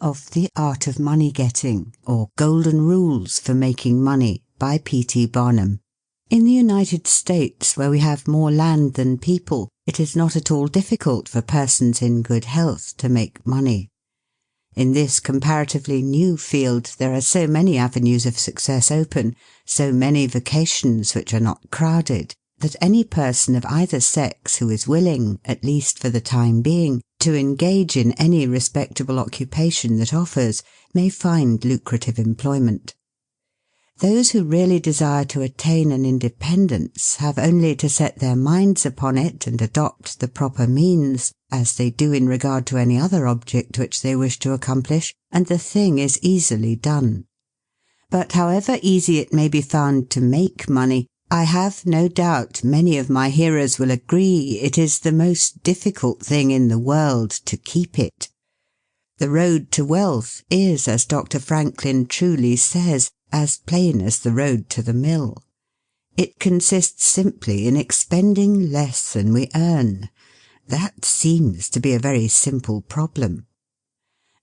of The Art of Money Getting, or Golden Rules for Making Money, by P.T. Barnum. In the United States, where we have more land than people, it is not at all difficult for persons in good health to make money. In this comparatively new field, there are so many avenues of success open, so many vocations which are not crowded, that any person of either sex who is willing, at least for the time being, to engage in any respectable occupation that offers, may find lucrative employment. Those who really desire to attain an independence have only to set their minds upon it and adopt the proper means, as they do in regard to any other object which they wish to accomplish, and the thing is easily done. But however easy it may be found to make money, I have no doubt many of my hearers will agree it is the most difficult thing in the world to keep it. The road to wealth is, as Dr. Franklin truly says, as plain as the road to the mill. It consists simply in expending less than we earn. That seems to be a very simple problem.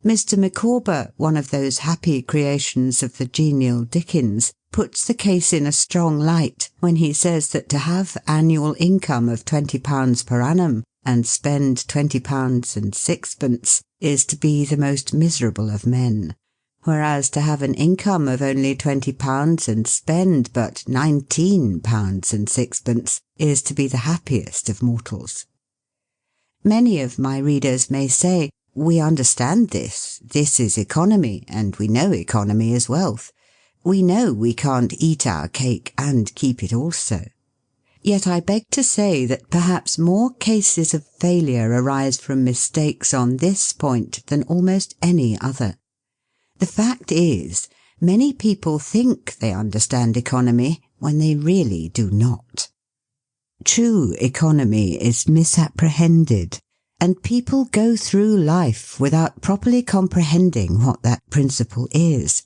Mr. Micawber, one of those happy creations of the genial Dickens, puts the case in a strong light when he says that to have annual income of £20 per annum and spend £20 6d is to be the most miserable of men, whereas to have an income of only £20 and spend but £19 6d is to be the happiest of mortals. Many of my readers may say, "We understand this. This is economy, and we know economy is wealth. We know we can't eat our cake and keep it also." Yet I beg to say that perhaps more cases of failure arise from mistakes on this point than almost any other. The fact is, many people think they understand economy when they really do not. True economy is misapprehended, and people go through life without properly comprehending what that principle is.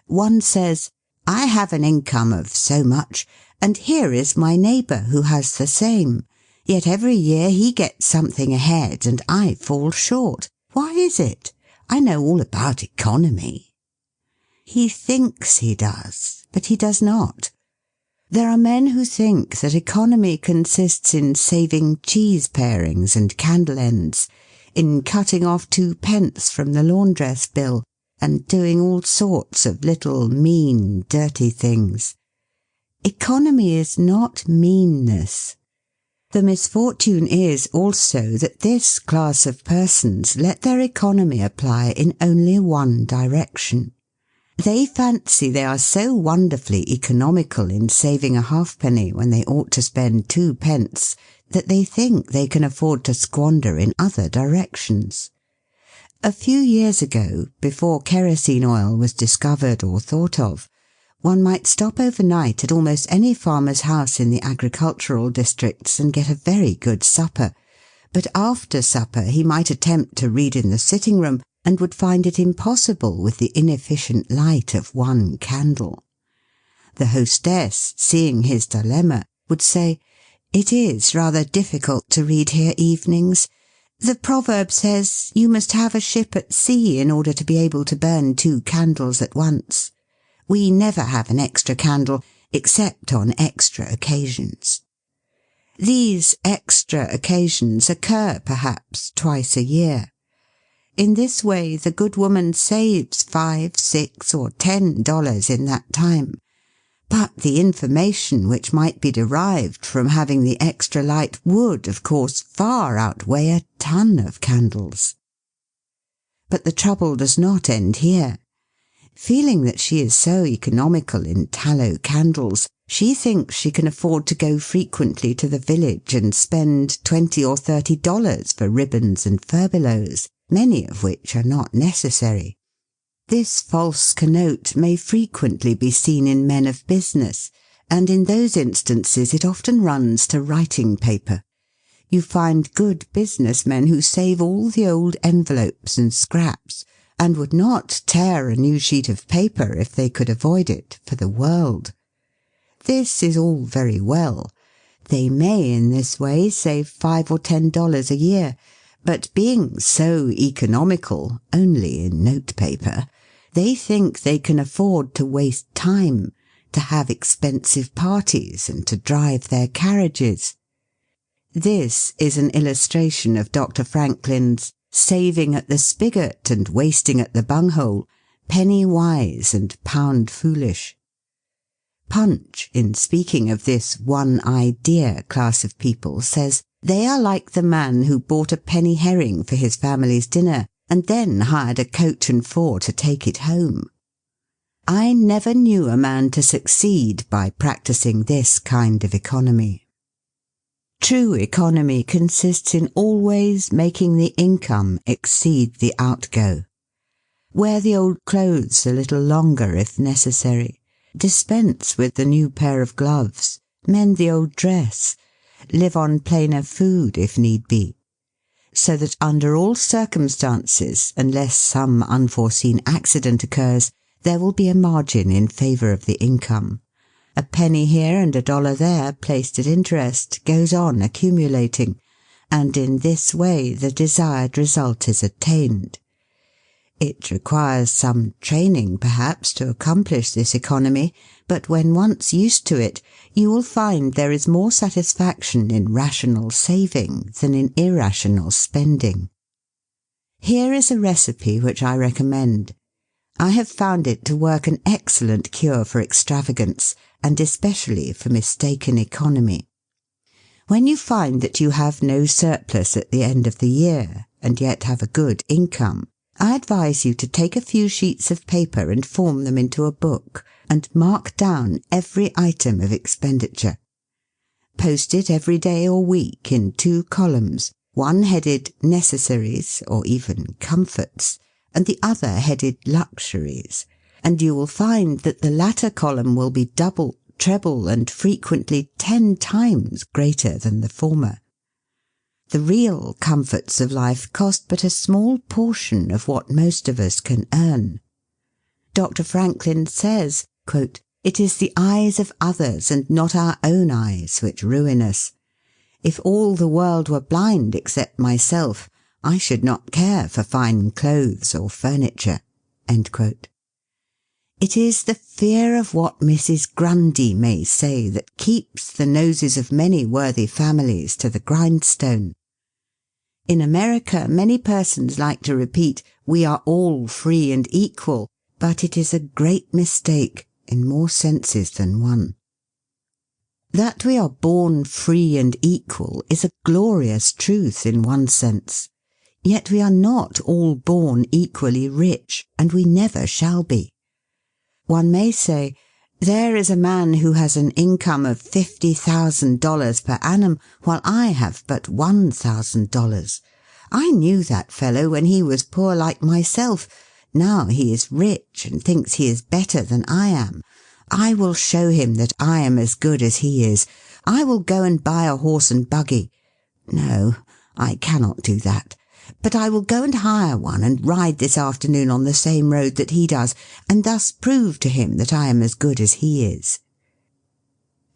One says, "I have an income of so much, and here is my neighbour who has the same. Yet every year he gets something ahead and I fall short. Why is it? I know all about economy." He thinks he does, but he does not. There are men who think that economy consists in saving cheese parings and candle ends, in cutting off 2d from the laundress bill, and doing all sorts of little mean, dirty things. Economy is not meanness. The misfortune is also that this class of persons let their economy apply in only one direction. They fancy they are so wonderfully economical in saving a halfpenny when they ought to spend 2d that they think they can afford to squander in other directions. A few years ago, before kerosene oil was discovered or thought of, one might stop overnight at almost any farmer's house in the agricultural districts and get a very good supper, but after supper he might attempt to read in the sitting-room and would find it impossible with the inefficient light of one candle. The hostess, seeing his dilemma, would say, "It is rather difficult to read here evenings. The proverb says you must have a ship at sea in order to be able to burn 2 candles at once. We never have an extra candle, except on extra occasions." These extra occasions occur, perhaps, twice a year. In this way the good woman saves $5, $6, or $10 in that time, but the information which might be derived from having the extra light would, of course, far outweigh a ton of candles. But the trouble does not end here. Feeling that she is so economical in tallow candles, she thinks she can afford to go frequently to the village and spend $20 or $30 for ribbons and furbelows, many of which are not necessary. This false connote may frequently be seen in men of business, and in those instances it often runs to writing paper. You find good business men who save all the old envelopes and scraps, and would not tear a new sheet of paper if they could avoid it for the world. This is all very well. They may in this way save $5 or $10 a year, But being so economical, only in notepaper, they think they can afford to waste time, to have expensive parties and to drive their carriages. This is an illustration of Dr. Franklin's saving at the spigot and wasting at the bunghole, penny wise and pound foolish. Punch, in speaking of this one idea class of people, says they are like the man who bought a penny herring for his family's dinner and then hired a coach and four to take it home. I never knew a man to succeed by practicing this kind of economy. True economy consists in always making the income exceed the outgo. Wear the old clothes a little longer if necessary. Dispense with the new pair of gloves. Mend the old dress. Live on plainer food if need be. So that under all circumstances, unless some unforeseen accident occurs, there will be a margin in favour of the income. A penny here and a dollar there, placed at interest, goes on accumulating, and in this way the desired result is attained. It requires some training, perhaps, to accomplish this economy, but when once used to it, you will find there is more satisfaction in rational saving than in irrational spending. Here is a recipe which I recommend. I have found it to work an excellent cure for extravagance, and especially for mistaken economy. When you find that you have no surplus at the end of the year, and yet have a good income, I advise you to take a few sheets of paper and form them into a book, and mark down every item of expenditure. Post it every day or week in 2 columns, one headed Necessaries, or even Comforts, and the other headed Luxuries, and you will find that the latter column will be double, treble, and frequently 10 times greater than the former. The real comforts of life cost but a small portion of what most of us can earn. Dr. Franklin says, quote, "It is the eyes of others and not our own eyes which ruin us. If all the world were blind except myself, I should not care for fine clothes or furniture." End quote. It is the fear of what Mrs. Grundy may say that keeps the noses of many worthy families to the grindstone. In America, many persons like to repeat, "We are all free and equal," but it is a great mistake, in more senses than one. That we are born free and equal is a glorious truth in one sense. Yet we are not all born equally rich, and we never shall be. One may say, there is a man who has an income of $50,000 per annum, while I have but $1,000. I knew that fellow when he was poor like myself. Now he is rich and thinks he is better than I am. I will show him that I am as good as he is. I will go and buy a horse and buggy. No, I cannot do that. But I will go and hire one and ride this afternoon on the same road that he does, and thus prove to him that I am as good as he is.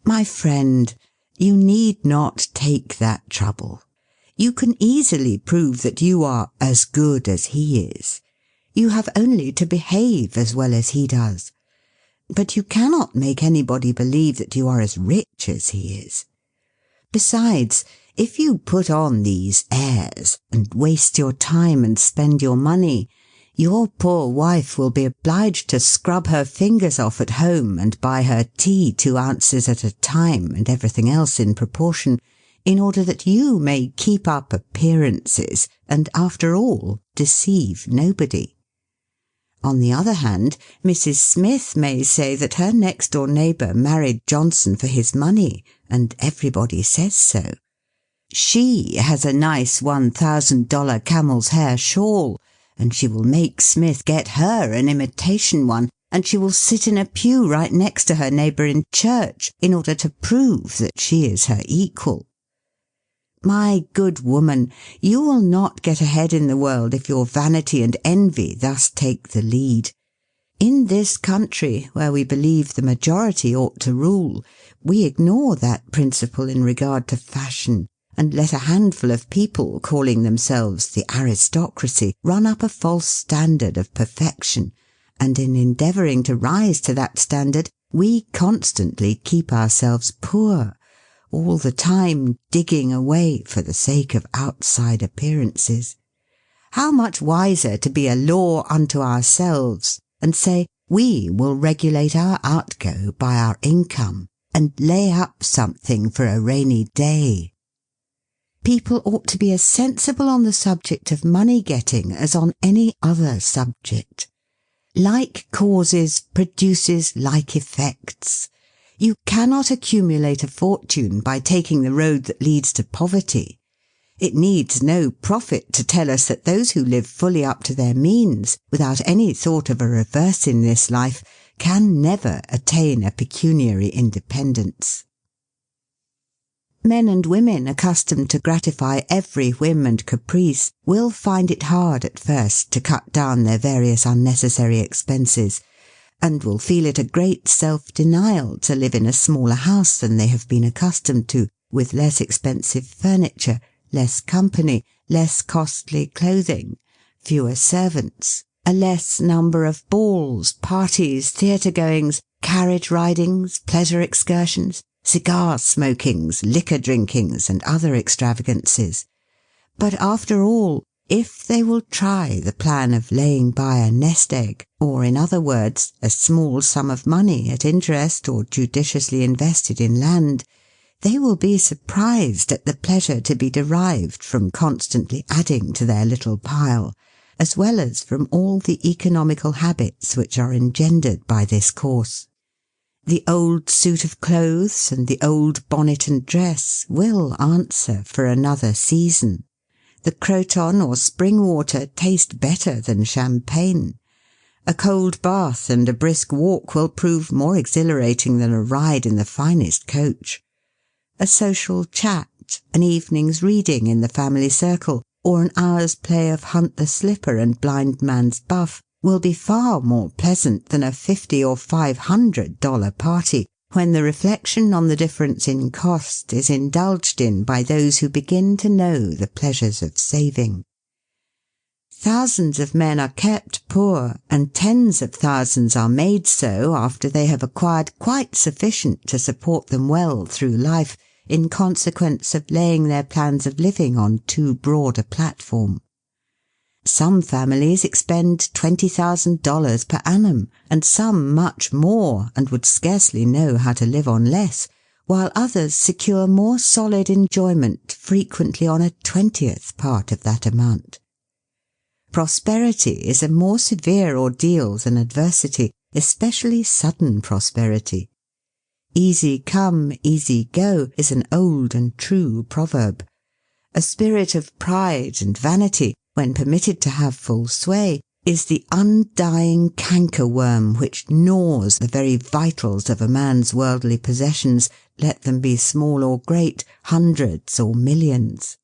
My friend, you need not take that trouble. You can easily prove that you are as good as he is. You have only to behave as well as he does. But you cannot make anybody believe that you are as rich as he is. Besides, if you put on these airs, and waste your time and spend your money, your poor wife will be obliged to scrub her fingers off at home and buy her tea 2 ounces at a time and everything else in proportion, in order that you may keep up appearances and, after all, deceive nobody. On the other hand, Mrs. Smith may say that her next-door neighbour married Johnson for his money, and everybody says so. She has a nice $1,000 camel's hair shawl, and she will make Smith get her an imitation one, and she will sit in a pew right next to her neighbour in church in order to prove that she is her equal. My good woman, you will not get ahead in the world if your vanity and envy thus take the lead. In this country, where we believe the majority ought to rule, we ignore that principle in regard to fashion, and let a handful of people calling themselves the aristocracy run up a false standard of perfection, and in endeavouring to rise to that standard, we constantly keep ourselves poor, all the time digging away for the sake of outside appearances. How much wiser to be a law unto ourselves and say, we will regulate our outgo by our income and lay up something for a rainy day. People ought to be as sensible on the subject of money getting as on any other subject. Like causes produces like effects. You cannot accumulate a fortune by taking the road that leads to poverty. It needs no prophet to tell us that those who live fully up to their means, without any thought of a reverse in this life, can never attain a pecuniary independence. Men and women accustomed to gratify every whim and caprice will find it hard at first to cut down their various unnecessary expenses, and will feel it a great self-denial to live in a smaller house than they have been accustomed to, with less expensive furniture, less company, less costly clothing, fewer servants, a less number of balls, parties, theatre-goings, carriage-ridings, pleasure excursions, cigar-smokings, liquor-drinkings, and other extravagances. But after all, if they will try the plan of laying by a nest-egg, or in other words, a small sum of money at interest or judiciously invested in land, they will be surprised at the pleasure to be derived from constantly adding to their little pile, as well as from all the economical habits which are engendered by this course. The old suit of clothes and the old bonnet and dress will answer for another season. The croton or spring water taste better than champagne. A cold bath and a brisk walk will prove more exhilarating than a ride in the finest coach. A social chat, an evening's reading in the family circle, or an hour's play of hunt the slipper and blind man's buff will be far more pleasant than a $50 or $500 party, when the reflection on the difference in cost is indulged in by those who begin to know the pleasures of saving. Thousands of men are kept poor, and tens of thousands are made so after they have acquired quite sufficient to support them well through life, in consequence of laying their plans of living on too broad a platform. Some families expend $20,000 per annum, and some much more, and would scarcely know how to live on less, while others secure more solid enjoyment frequently on a 20th part of that amount. Prosperity is a more severe ordeal than adversity, especially sudden prosperity. Easy come, easy go is an old and true proverb. A spirit of pride and vanity, when permitted to have full sway, is the undying cankerworm which gnaws the very vitals of a man's worldly possessions, let them be small or great, hundreds or millions.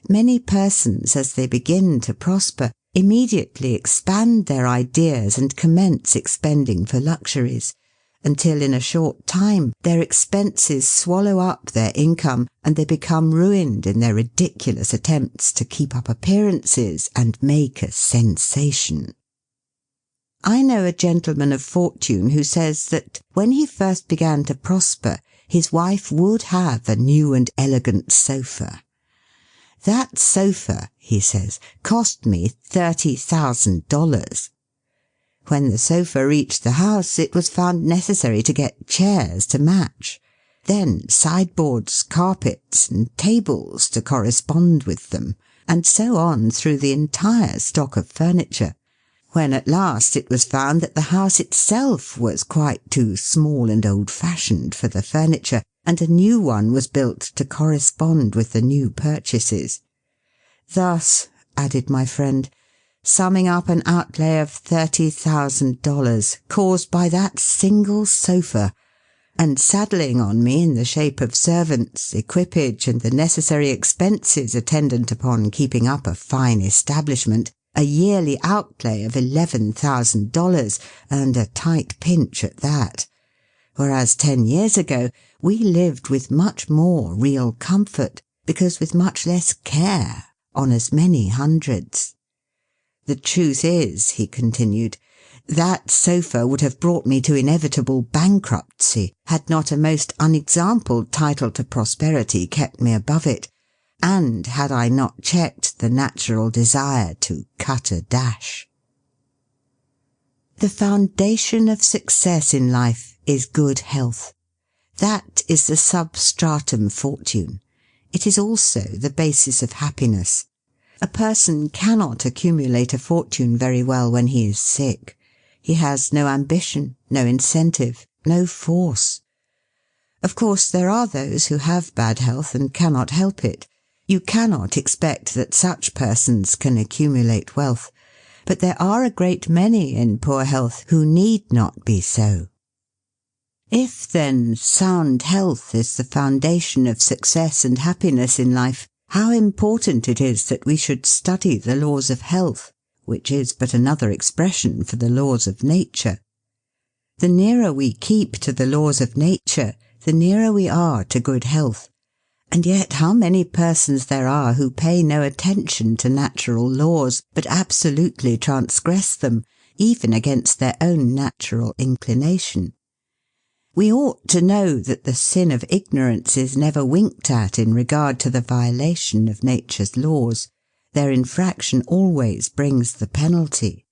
Many persons, as they begin to prosper, immediately expand their ideas and commence expending for luxuries, until in a short time their expenses swallow up their income, and they become ruined in their ridiculous attempts to keep up appearances and make a sensation. I know a gentleman of fortune who says that when he first began to prosper, his wife would have a new and elegant sofa. That sofa, he says, cost me $30,000. When the sofa reached the house, it was found necessary to get chairs to match, then sideboards, carpets, and tables to correspond with them, and so on through the entire stock of furniture, when at last it was found that the house itself was quite too small and old-fashioned for the furniture, and a new one was built to correspond with the new purchases. Thus, added my friend, summing up an outlay of $30,000 caused by that single sofa, and saddling on me in the shape of servants, equipage, and the necessary expenses attendant upon keeping up a fine establishment, a yearly outlay of $11,000, and a tight pinch at that. Whereas 10 years ago we lived with much more real comfort, because with much less care, on as many hundreds. The truth is, he continued, that sofa would have brought me to inevitable bankruptcy had not a most unexampled title to prosperity kept me above it, and had I not checked the natural desire to cut a dash. The foundation of success in life is good health. That is the substratum fortune. It is also the basis of happiness. A person cannot accumulate a fortune very well when he is sick. He has no ambition, no incentive, no force. Of course, there are those who have bad health and cannot help it. You cannot expect that such persons can accumulate wealth, but there are a great many in poor health who need not be so. If, then, sound health is the foundation of success and happiness in life, how important it is that we should study the laws of health, which is but another expression for the laws of nature. The nearer we keep to the laws of nature, the nearer we are to good health. And yet how many persons there are who pay no attention to natural laws, but absolutely transgress them, even against their own natural inclination. We ought to know that the sin of ignorance is never winked at in regard to the violation of nature's laws. Their infraction always brings the penalty.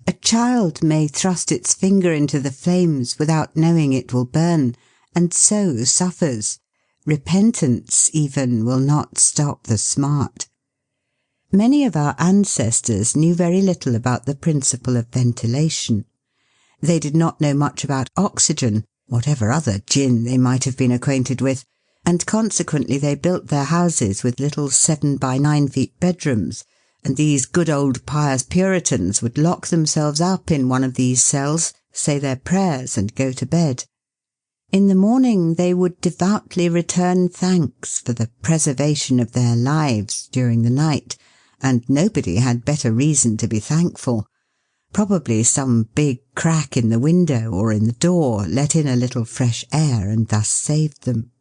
A child may thrust its finger into the flames without knowing it will burn, and so suffers. Repentance, even, will not stop the smart. Many of our ancestors knew very little about the principle of ventilation. They did not know much about oxygen, whatever other gin they might have been acquainted with, and consequently they built their houses with little 7 by 9 feet bedrooms, and these good old pious Puritans would lock themselves up in one of these cells, say their prayers, and go to bed. In the morning they would devoutly return thanks for the preservation of their lives during the night, and nobody had better reason to be thankful. Probably some big crack in the window or in the door let in a little fresh air and thus saved them.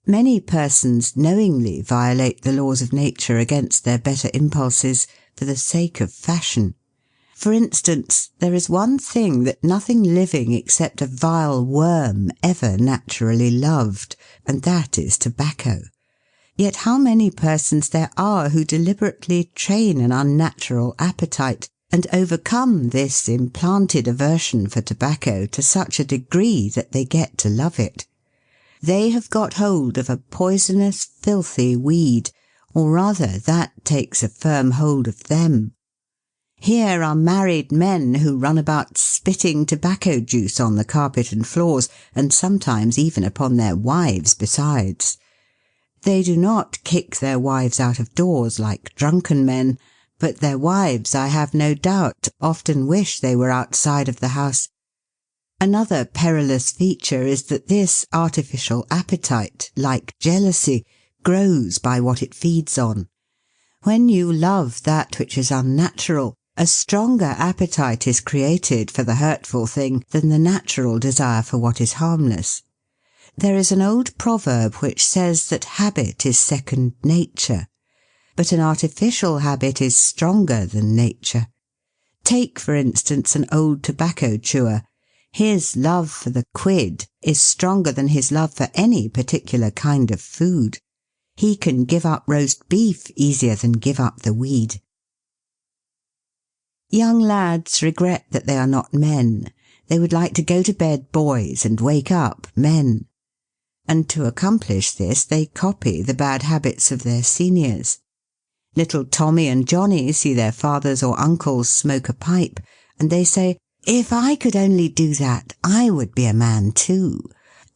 Many persons knowingly violate the laws of nature against their better impulses for the sake of fashion. For instance, there is one thing that nothing living except a vile worm ever naturally loved, and that is tobacco. Yet how many persons there are who deliberately train an unnatural appetite, and overcome this implanted aversion for tobacco to such a degree that they get to love it. They have got hold of a poisonous, filthy weed, or rather that takes a firm hold of them. Here are married men who run about spitting tobacco juice on the carpet and floors, and sometimes even upon their wives besides. They do not kick their wives out of doors like drunken men, but their wives, I have no doubt, often wish they were outside of the house. Another perilous feature is that this artificial appetite, like jealousy, grows by what it feeds on. When you love that which is unnatural, a stronger appetite is created for the hurtful thing than the natural desire for what is harmless. There is an old proverb which says that habit is second nature, but an artificial habit is stronger than nature. Take, for instance, an old tobacco chewer. His love for the quid is stronger than his love for any particular kind of food. He can give up roast beef easier than give up the weed. Young lads regret that they are not men. They would like to go to bed boys and wake up men. And to accomplish this they copy the bad habits of their seniors. Little Tommy and Johnny see their fathers or uncles smoke a pipe, and they say, "If I could only do that, I would be a man too.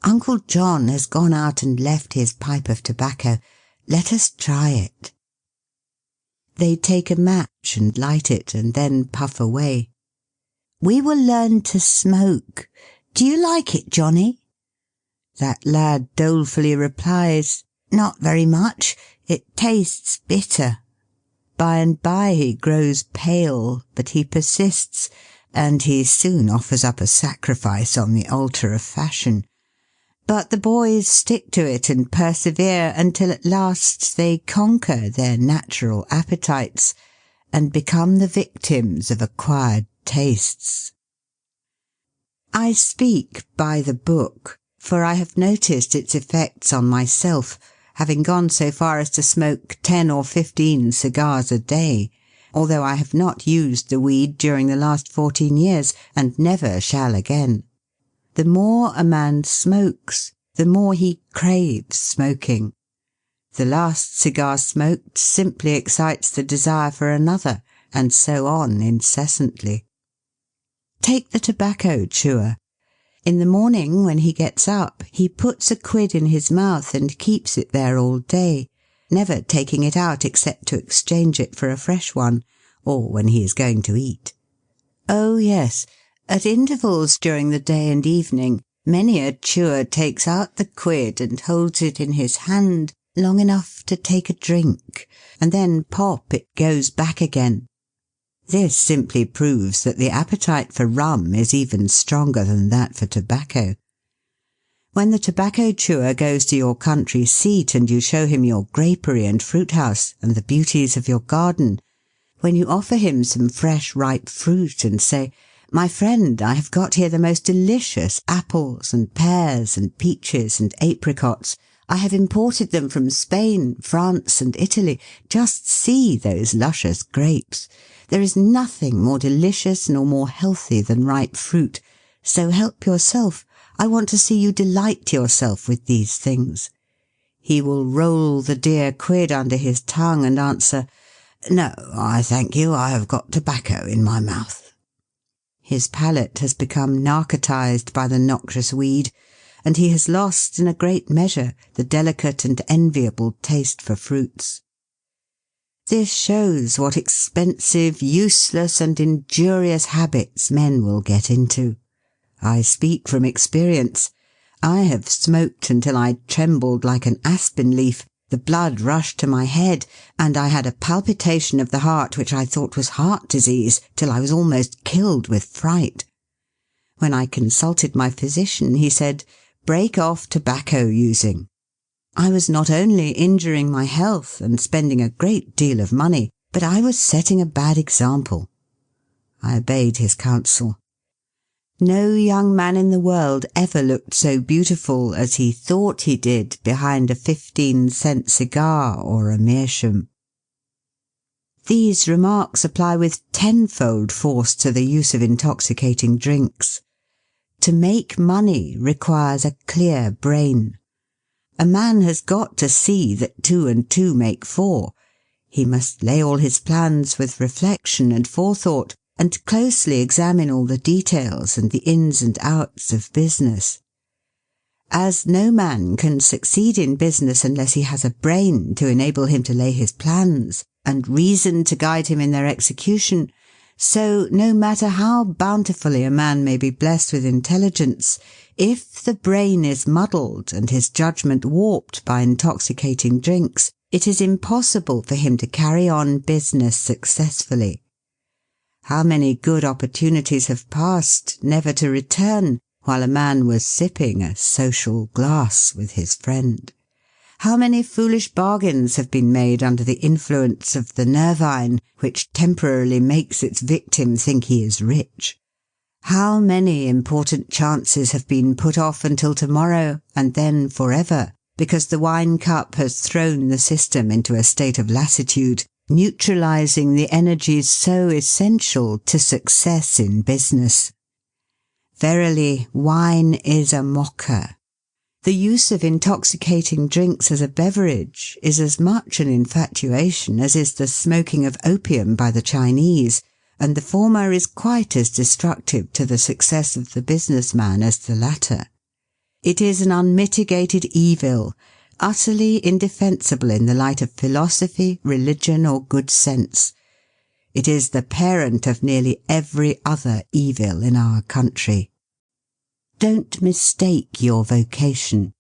Uncle John has gone out and left his pipe of tobacco. Let us try it." They take a match and light it, and then puff away. "We will learn to smoke. Do you like it, Johnny?" That lad dolefully replies, "Not very much. It tastes bitter." By and by he grows pale, but he persists, and he soon offers up a sacrifice on the altar of fashion. But the boys stick to it and persevere until at last they conquer their natural appetites and become the victims of acquired tastes. I speak by the book, for I have noticed its effects on myself, having gone so far as to smoke 10 or 15 cigars a day, although I have not used the weed during the last 14 years, and never shall again. The more a man smokes, the more he craves smoking. The last cigar smoked simply excites the desire for another, and so on incessantly. Take the tobacco chewer. In the morning, when he gets up, he puts a quid in his mouth and keeps it there all day, never taking it out except to exchange it for a fresh one, or when he is going to eat. Oh yes, at intervals during the day and evening, many a chewer takes out the quid and holds it in his hand long enough to take a drink, and then pop it goes back again. This simply proves that the appetite for rum is even stronger than that for tobacco. When the tobacco chewer goes to your country seat and you show him your grapery and fruit house and the beauties of your garden, when you offer him some fresh ripe fruit and say, "My friend, I have got here the most delicious apples and pears and peaches and apricots. I have imported them from Spain, France and Italy. Just see those luscious grapes. There is nothing more delicious nor more healthy than ripe fruit. So help yourself. I want to see you delight yourself with these things." He will roll the dear quid under his tongue and answer, "No, I thank you, I have got tobacco in my mouth." His palate has become narcotized by the noxious weed, and he has lost in a great measure the delicate and enviable taste for fruits. This shows what expensive, useless and injurious habits men will get into. I speak from experience. I have smoked until I trembled like an aspen leaf, the blood rushed to my head, and I had a palpitation of the heart which I thought was heart disease, till I was almost killed with fright. When I consulted my physician, he said, "Break off tobacco using." I was not only injuring my health and spending a great deal of money, but I was setting a bad example. I obeyed his counsel. No young man in the world ever looked so beautiful as he thought he did behind a 15-cent cigar or a meerschaum. These remarks apply with tenfold force to the use of intoxicating drinks. To make money requires a clear brain. A man has got to see that 2 and 2 make 4. He must lay all his plans with reflection and forethought, and closely examine all the details and the ins and outs of business. As no man can succeed in business unless he has a brain to enable him to lay his plans, and reason to guide him in their execution, so no matter how bountifully a man may be blessed with intelligence, if the brain is muddled and his judgment warped by intoxicating drinks, it is impossible for him to carry on business successfully. How many good opportunities have passed, never to return, while a man was sipping a social glass with his friend? How many foolish bargains have been made under the influence of the nervine, which temporarily makes its victim think he is rich? How many important chances have been put off until tomorrow, and then forever, because the wine cup has thrown the system into a state of lassitude, neutralizing the energies so essential to success in business. Verily, wine is a mocker. The use of intoxicating drinks as a beverage is as much an infatuation as is the smoking of opium by the Chinese, and the former is quite as destructive to the success of the businessman as the latter. It is an unmitigated evil, utterly indefensible in the light of philosophy, religion, or good sense. It is the parent of nearly every other evil in our country. Don't mistake your vocation.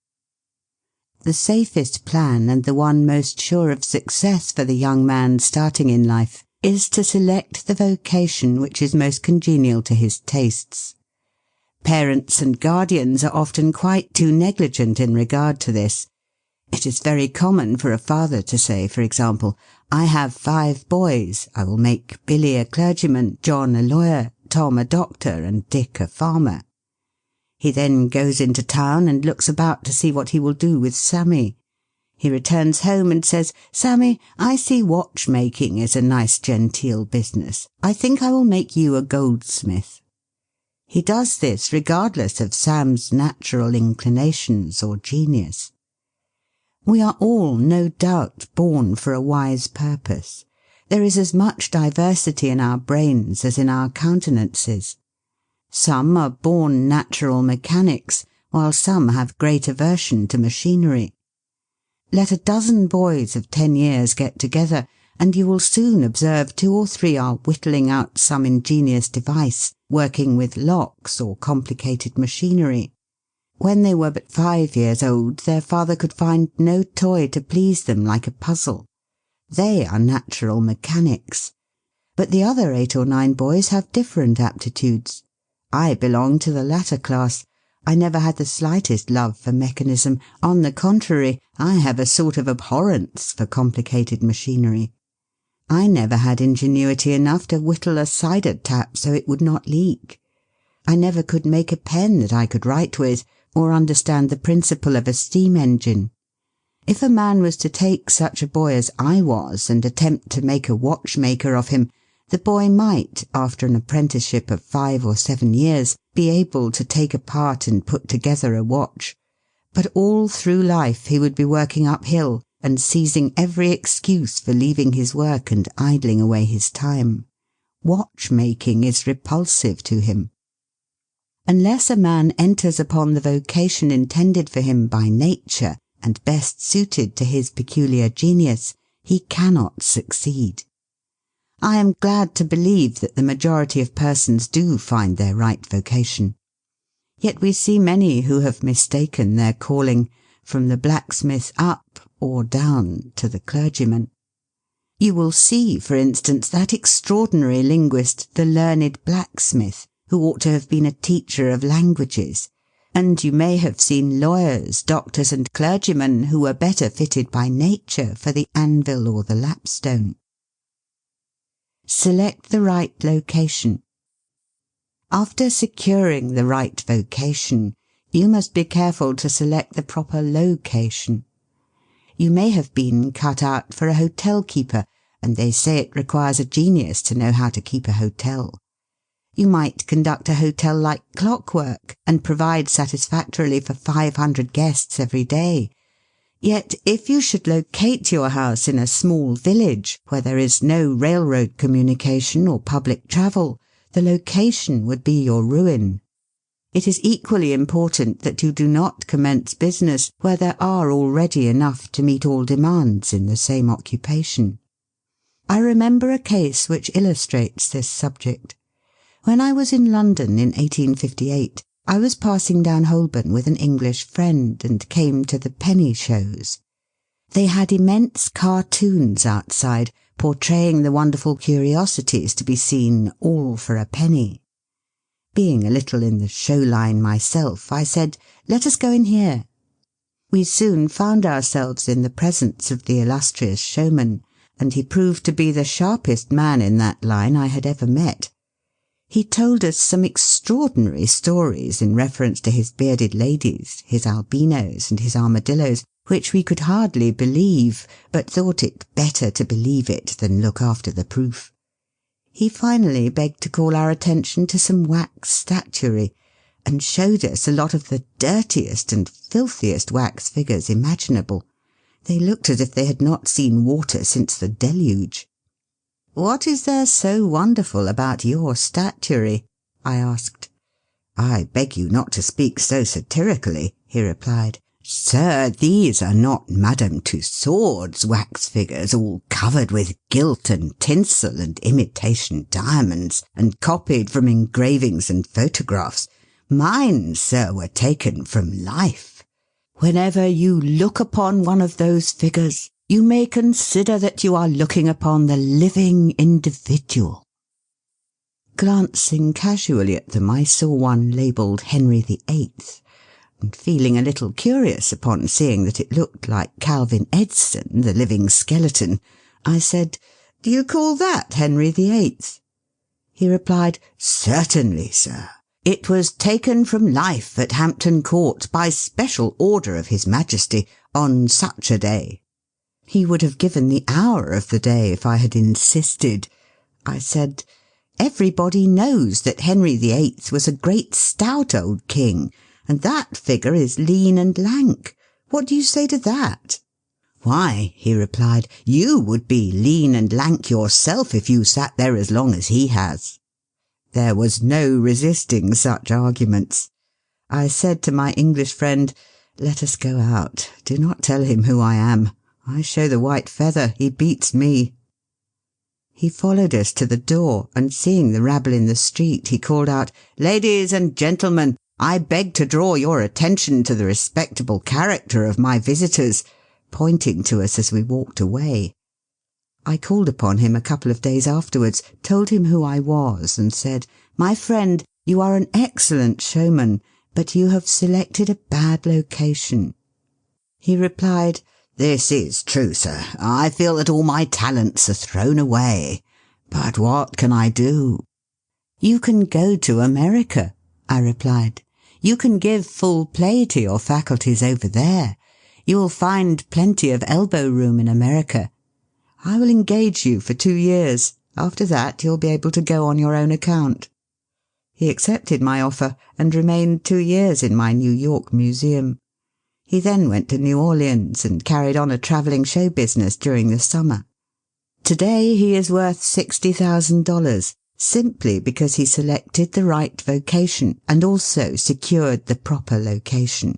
The safest plan, and the one most sure of success for the young man starting in life, is to select the vocation which is most congenial to his tastes. Parents and guardians are often quite too negligent in regard to this. It is very common for a father to say, for example, "I have 5 boys. I will make Billy a clergyman, John a lawyer, Tom a doctor, and Dick a farmer." He then goes into town and looks about to see what he will do with Sammy. He returns home and says, "Sammy, I see watchmaking is a nice genteel business. I think I will make you a goldsmith." He does this regardless of Sam's natural inclinations or genius. We are all, no doubt, born for a wise purpose. There is as much diversity in our brains as in our countenances. Some are born natural mechanics, while some have great aversion to machinery. Let a dozen boys of 10 years get together, and you will soon observe 2 or 3 are whittling out some ingenious device, working with locks or complicated machinery. When they were but 5 years old, their father could find no toy to please them like a puzzle. They are natural mechanics. But the other 8 or 9 boys have different aptitudes. I belong to the latter class. I never had the slightest love for mechanism. On the contrary, I have a sort of abhorrence for complicated machinery. I never had ingenuity enough to whittle a cider tap so it would not leak. I never could make a pen that I could write with, or understand the principle of a steam engine. If a man was to take such a boy as I was and attempt to make a watchmaker of him, the boy might, after an apprenticeship of 5 or 7 years, be able to take apart and put together a watch. But all through life he would be working uphill and seizing every excuse for leaving his work and idling away his time. Watchmaking is repulsive to him. Unless a man enters upon the vocation intended for him by nature and best suited to his peculiar genius, he cannot succeed. I am glad to believe that the majority of persons do find their right vocation. Yet we see many who have mistaken their calling, from the blacksmith up or down to the clergyman. You will see, for instance, that extraordinary linguist, the learned blacksmith, who ought to have been a teacher of languages, and you may have seen lawyers, doctors, and clergymen who were better fitted by nature for the anvil or the lapstone. Select the right location. After securing the right vocation, you must be careful to select the proper location. You may have been cut out for a hotel keeper, and they say it requires a genius to know how to keep a hotel. You might conduct a hotel like clockwork, and provide satisfactorily for 500 guests every day. Yet if you should locate your house in a small village, where there is no railroad communication or public travel, the location would be your ruin. It is equally important that you do not commence business where there are already enough to meet all demands in the same occupation. I remember a case which illustrates this subject. When I was in London in 1858, I was passing down Holborn with an English friend and came to the penny shows. They had immense cartoons outside, portraying the wonderful curiosities to be seen, all for a penny. Being a little in the show line myself, I said, "Let us go in here." We soon found ourselves in the presence of the illustrious showman, and he proved to be the sharpest man in that line I had ever met. He told us some extraordinary stories in reference to his bearded ladies, his albinos, and his armadillos, which we could hardly believe, but thought it better to believe it than look after the proof. He finally begged to call our attention to some wax statuary, and showed us a lot of the dirtiest and filthiest wax figures imaginable. They looked as if they had not seen water since the deluge. "What is there so wonderful about your statuary?" I asked. "I beg you not to speak so satirically," he replied. "Sir, these are not Madame Tussaud's wax figures, all covered with gilt and tinsel and imitation diamonds, and copied from engravings and photographs. Mine, sir, were taken from life. Whenever you look upon one of those figures, you may consider that you are looking upon the living individual." Glancing casually at them, I saw one labelled Henry VIII, and feeling a little curious upon seeing that it looked like Calvin Edson, the living skeleton, I said, "Do you call that Henry VIII?" He replied, "Certainly, sir. It was taken from life at Hampton Court by special order of His Majesty on such a day." He would have given the hour of the day if I had insisted. I said, "Everybody knows that Henry VIII was a great stout old king, and that figure is lean and lank. What do you say to that?" "Why," he replied, "you would be lean and lank yourself if you sat there as long as he has." There was no resisting such arguments. I said to my English friend, "Let us go out. Do not tell him who I am. I show the white feather, he beats me." He followed us to the door, and seeing the rabble in the street, he called out, "Ladies and gentlemen, I beg to draw your attention to the respectable character of my visitors," pointing to us as we walked away. I called upon him a couple of days afterwards, told him who I was, and said, "My friend, you are an excellent showman, but you have selected a bad location." He replied, "This is true, sir. I feel that all my talents are thrown away. But what can I do?" "You can go to America," I replied. "You can give full play to your faculties over there. You will find plenty of elbow room in America. I will engage you for 2 years. After that you'll be able to go on your own account." He accepted my offer, and remained 2 years in my New York museum. He then went to New Orleans, and carried on a travelling show business during the summer. Today he is worth $60,000, simply because he selected the right vocation, and also secured the proper location.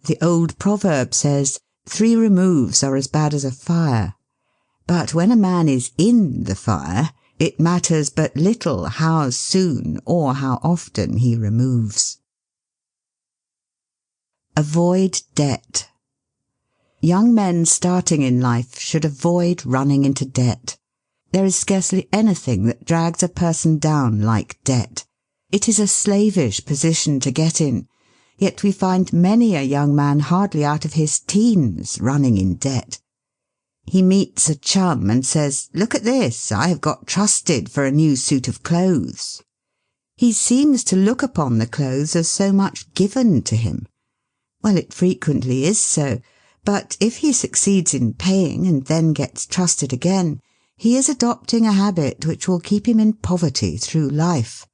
The old proverb says, 3 removes are as bad as a fire. But when a man is in the fire, it matters but little how soon or how often he removes. Avoid debt. Young men starting in life should avoid running into debt. There is scarcely anything that drags a person down like debt. It is a slavish position to get in, yet we find many a young man hardly out of his teens running in debt. He meets a chum and says, "Look at this, I have got trusted for a new suit of clothes." He seems to look upon the clothes as so much given to him. Well, it frequently is so, but if he succeeds in paying and then gets trusted again, he is adopting a habit which will keep him in poverty through life.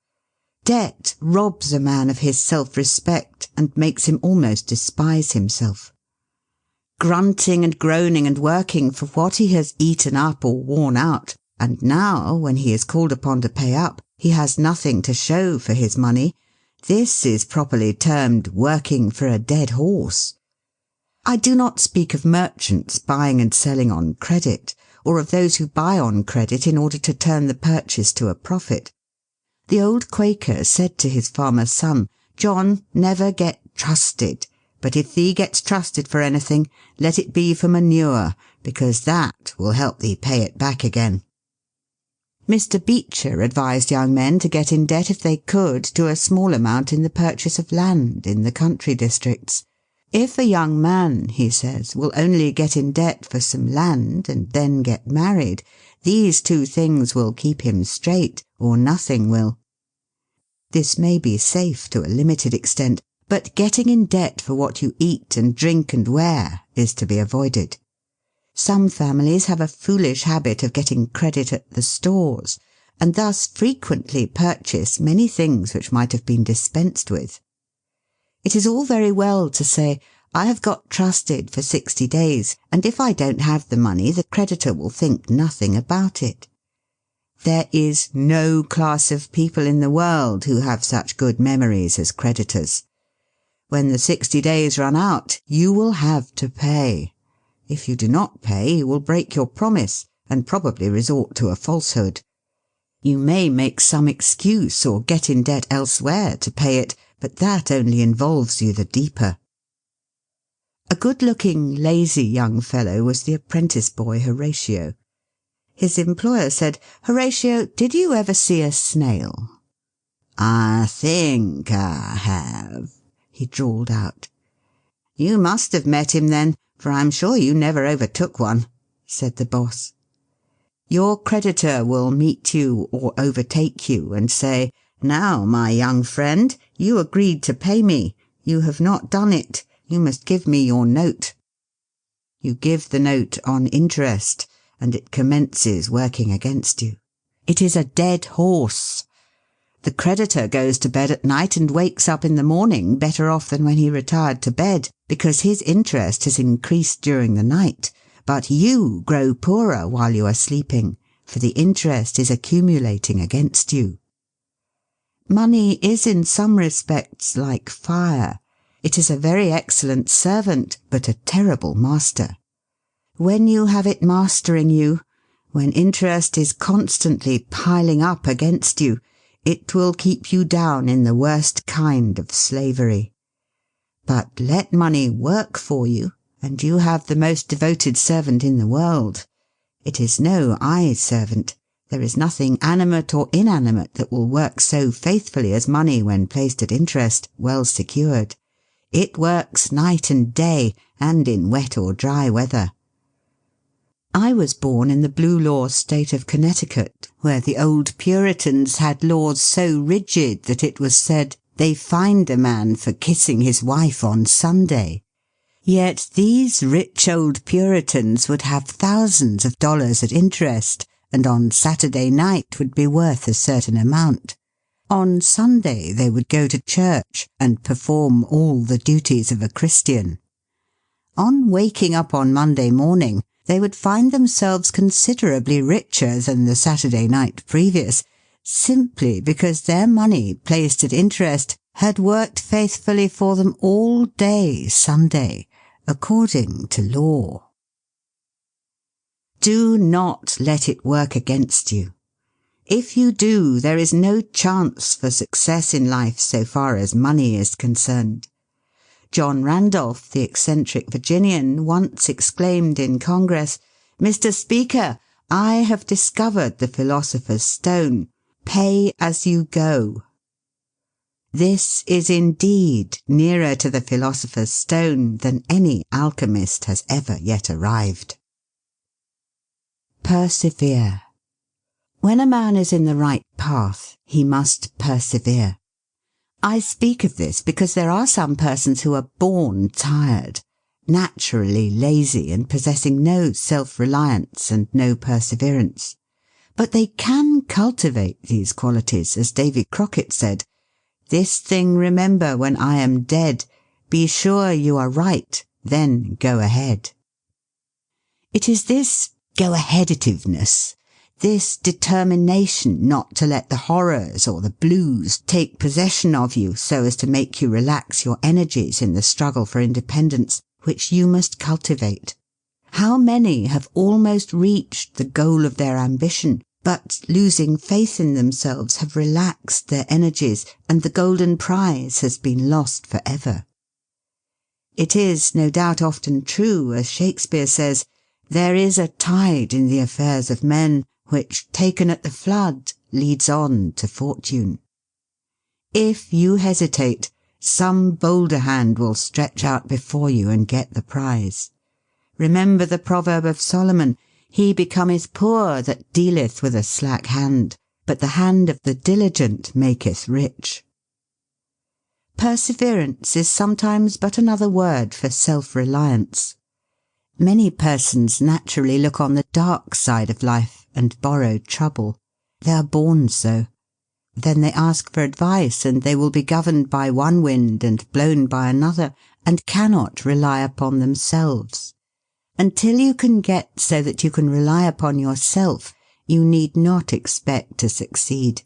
Debt robs a man of his self-respect and makes him almost despise himself. Grunting and groaning and working for what he has eaten up or worn out, and now, when he is called upon to pay up, he has nothing to show for his money, this is properly termed working for a dead horse. I do not speak of merchants buying and selling on credit, or of those who buy on credit in order to turn the purchase to a profit. The old Quaker said to his farmer son, "John, never get trusted, but if thee gets trusted for anything, let it be for manure, because that will help thee pay it back again." Mr. Beecher advised young men to get in debt if they could to a small amount in the purchase of land in the country districts. If a young man, he says, will only get in debt for some land and then get married, these 2 things will keep him straight, or nothing will. This may be safe to a limited extent, but getting in debt for what you eat and drink and wear is to be avoided. Some families have a foolish habit of getting credit at the stores, and thus frequently purchase many things which might have been dispensed with. It is all very well to say, "I have got trusted for 60 days, and if I don't have the money, the creditor will think nothing about it." There is no class of people in the world who have such good memories as creditors. When the 60 days run out, you will have to pay. If you do not pay, you will break your promise, and probably resort to a falsehood. You may make some excuse or get in debt elsewhere to pay it, but that only involves you the deeper. A good-looking, lazy young fellow was the apprentice boy Horatio. His employer said, "Horatio, did you ever see a snail?" "I think I have," he drawled out. "You must have met him then, for I'm sure you never overtook one," said the boss. Your creditor will meet you or overtake you and say, "Now, my young friend, you agreed to pay me. You have not done it. You must give me your note." You give the note on interest, and it commences working against you. It is a dead horse. The creditor goes to bed at night and wakes up in the morning better off than when he retired to bed, because his interest has increased during the night. But you grow poorer while you are sleeping, for the interest is accumulating against you. Money is in some respects like fire. It is a very excellent servant, but a terrible master. When you have it mastering you, when interest is constantly piling up against you, it will keep you down in the worst kind of slavery. But let money work for you, and you have the most devoted servant in the world. It is no eye-servant. There is nothing animate or inanimate that will work so faithfully as money when placed at interest, well secured. It works night and day, and in wet or dry weather. I was born in the Blue Law State of Connecticut, where the old Puritans had laws so rigid that it was said they fined a man for kissing his wife on Sunday. Yet these rich old Puritans would have thousands of dollars at interest, and on Saturday night would be worth a certain amount. On Sunday they would go to church and perform all the duties of a Christian. On waking up on Monday morning, they would find themselves considerably richer than the Saturday night previous, simply because their money placed at interest had worked faithfully for them all day Sunday, according to law. Do not let it work against you. If you do, there is no chance for success in life so far as money is concerned. John Randolph, the eccentric Virginian, once exclaimed in Congress, "Mr. Speaker, I have discovered the philosopher's stone. Pay as you go." This is indeed nearer to the philosopher's stone than any alchemist has ever yet arrived. Persevere. When a man is in the right path, he must persevere. I speak of this because there are some persons who are born tired, naturally lazy and possessing no self-reliance and no perseverance. But they can cultivate these qualities, as Davy Crockett said, "This thing remember when I am dead, be sure you are right, then go ahead." It is this go-aheaditiveness, this determination not to let the horrors or the blues take possession of you so as to make you relax your energies in the struggle for independence, which you must cultivate. How many have almost reached the goal of their ambition, but losing faith in themselves have relaxed their energies, and the golden prize has been lost for ever. It is no doubt often true, as Shakespeare says, "There is a tide in the affairs of men, which, taken at the flood, leads on to fortune." If you hesitate, some bolder hand will stretch out before you and get the prize. Remember the proverb of Solomon, "He becometh poor that dealeth with a slack hand, but the hand of the diligent maketh rich." Perseverance is sometimes but another word for self-reliance. Many persons naturally look on the dark side of life and borrow trouble. They are born so. Then they ask for advice, and they will be governed by one wind and blown by another, and cannot rely upon themselves. Until you can get so that you can rely upon yourself, you need not expect to succeed.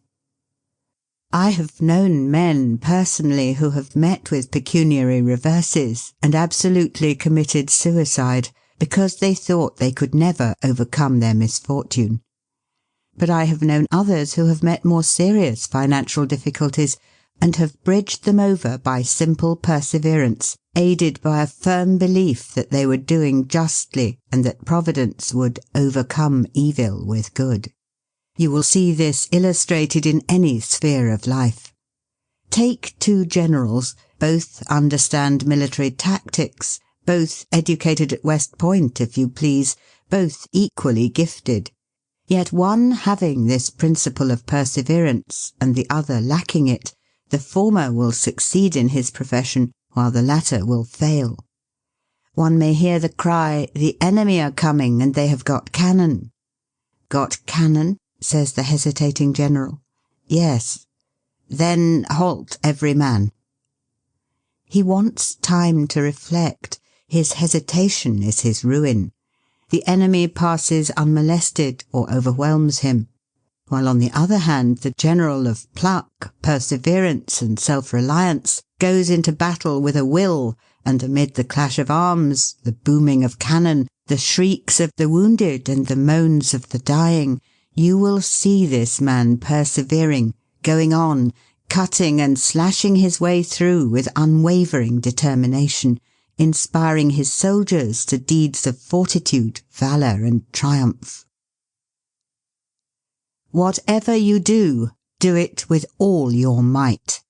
I have known men personally who have met with pecuniary reverses and absolutely committed suicide, because they thought they could never overcome their misfortune. But I have known others who have met more serious financial difficulties, and have bridged them over by simple perseverance, aided by a firm belief that they were doing justly and that Providence would overcome evil with good. You will see this illustrated in any sphere of life. Take two generals, both understand military tactics, both educated at West Point, if you please, both equally gifted. Yet one having this principle of perseverance, and the other lacking it, the former will succeed in his profession, while the latter will fail. One may hear the cry, "The enemy are coming, and they have got cannon." "Got cannon?" says the hesitating general. "Yes." "Then halt every man." He wants time to reflect. His hesitation is his ruin. The enemy passes unmolested or overwhelms him, while on the other hand the general of pluck, perseverance, and self-reliance goes into battle with a will, and amid the clash of arms, the booming of cannon, the shrieks of the wounded, and the moans of the dying, you will see this man persevering, going on, cutting and slashing his way through with unwavering determination, inspiring his soldiers to deeds of fortitude, valour, and triumph. Whatever you do, do it with all your might.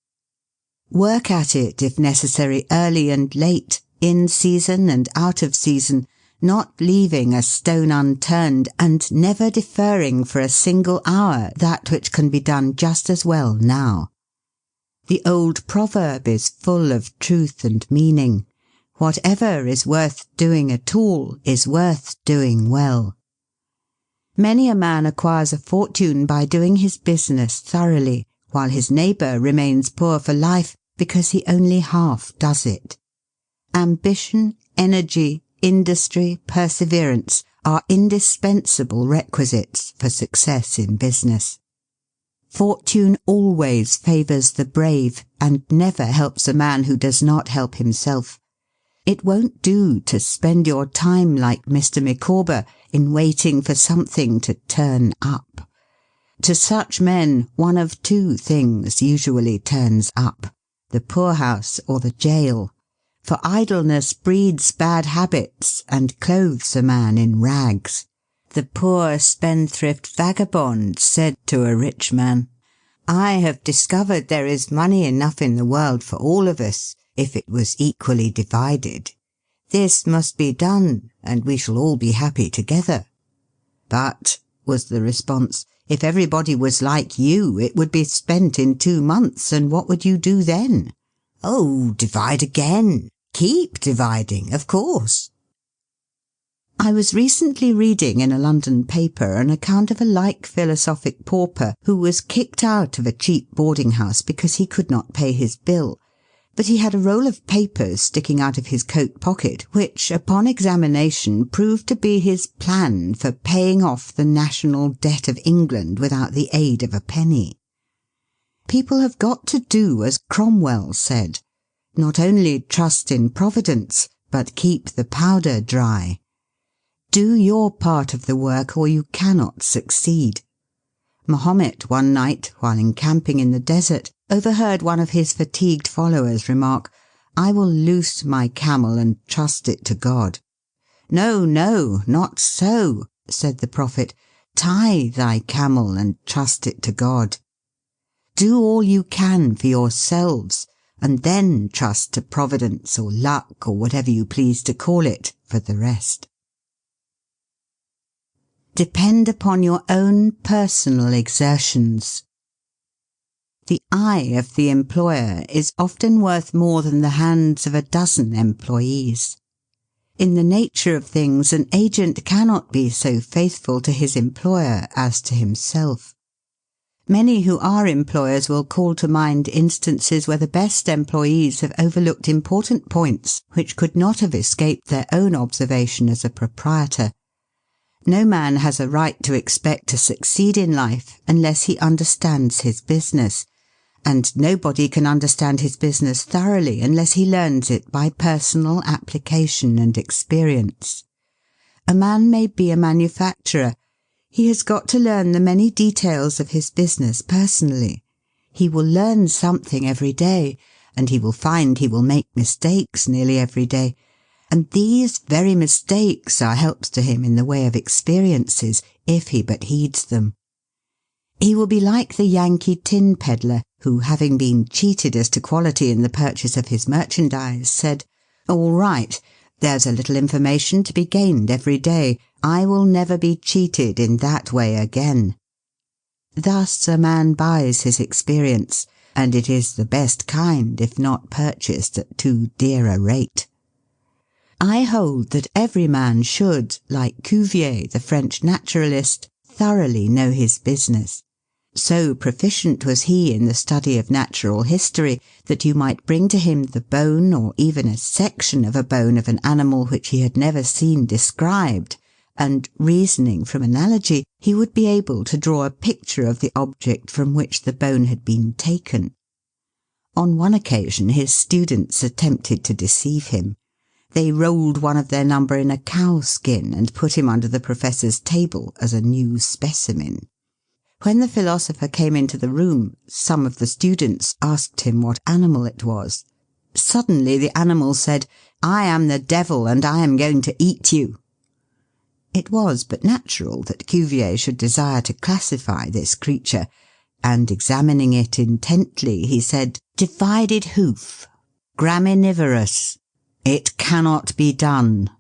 Work at it, if necessary, early and late, in season and out of season, not leaving a stone unturned, and never deferring for a single hour that which can be done just as well now. The old proverb is full of truth and meaning. Whatever is worth doing at all is worth doing well. Many a man acquires a fortune by doing his business thoroughly, while his neighbour remains poor for life because he only half does it. Ambition, energy, industry, perseverance are indispensable requisites for success in business. Fortune always favours the brave, and never helps a man who does not help himself. It won't do to spend your time like Mr. Micawber in waiting for something to turn up. To such men, one of two things usually turns up: the poorhouse or the jail. For idleness breeds bad habits, and clothes a man in rags. The poor spendthrift vagabond said to a rich man, "I have discovered there is money enough in the world for all of us, if it was equally divided. This must be done, and we shall all be happy together." "But," was the response, "if everybody was like you, it would be spent in 2 months, and what would you do then?" "Oh, divide again. Keep dividing, of course." I was recently reading in a London paper an account of a like philosophic pauper who was kicked out of a cheap boarding-house because he could not pay his bill, but he had a roll of papers sticking out of his coat pocket which, upon examination, proved to be his plan for paying off the national debt of England without the aid of a penny. People have got to do as Cromwell said: not only trust in Providence, but keep the powder dry. Do your part of the work, or you cannot succeed. Mahomet one night, while encamping in the desert, overheard one of his fatigued followers remark, "I will loose my camel and trust it to God." "No, no, not so," said the Prophet. "Tie thy camel and trust it to God. Do all you can for yourselves, and then trust to Providence or luck, or whatever you please to call it, for the rest." Depend upon your own personal exertions. The eye of the employer is often worth more than the hands of a dozen employees. In the nature of things, an agent cannot be so faithful to his employer as to himself. Many who are employers will call to mind instances where the best employees have overlooked important points which could not have escaped their own observation as a proprietor. No man has a right to expect to succeed in life unless he understands his business, and nobody can understand his business thoroughly unless he learns it by personal application and experience. A man may be a manufacturer. He has got to learn the many details of his business personally. he will learn something every day, and he will find he will make mistakes nearly every day. And these very mistakes are helps to him in the way of experiences, if he but heeds them. He will be like the Yankee tin peddler, who, having been cheated as to quality in the purchase of his merchandise, said, "All right, there's a little information to be gained every day. I will never be cheated in that way again." Thus a man buys his experience, and it is the best kind if not purchased at too dear a rate. I hold that every man should, like Cuvier, the French naturalist, thoroughly know his business. So proficient was he in the study of natural history that you might bring to him the bone or even a section of a bone of an animal which he had never seen described, and, reasoning from analogy, he would be able to draw a picture of the object from which the bone had been taken. On one occasion his students attempted to deceive him. They rolled one of their number in a cow skin and put him under the professor's table as a new specimen. When the philosopher came into the room, some of the students asked him what animal it was. Suddenly the animal said, "I am the devil, and I am going to eat you." It was but natural that Cuvier should desire to classify this creature, and examining it intently, he said, "Divided hoof, graminivorous. It cannot be done."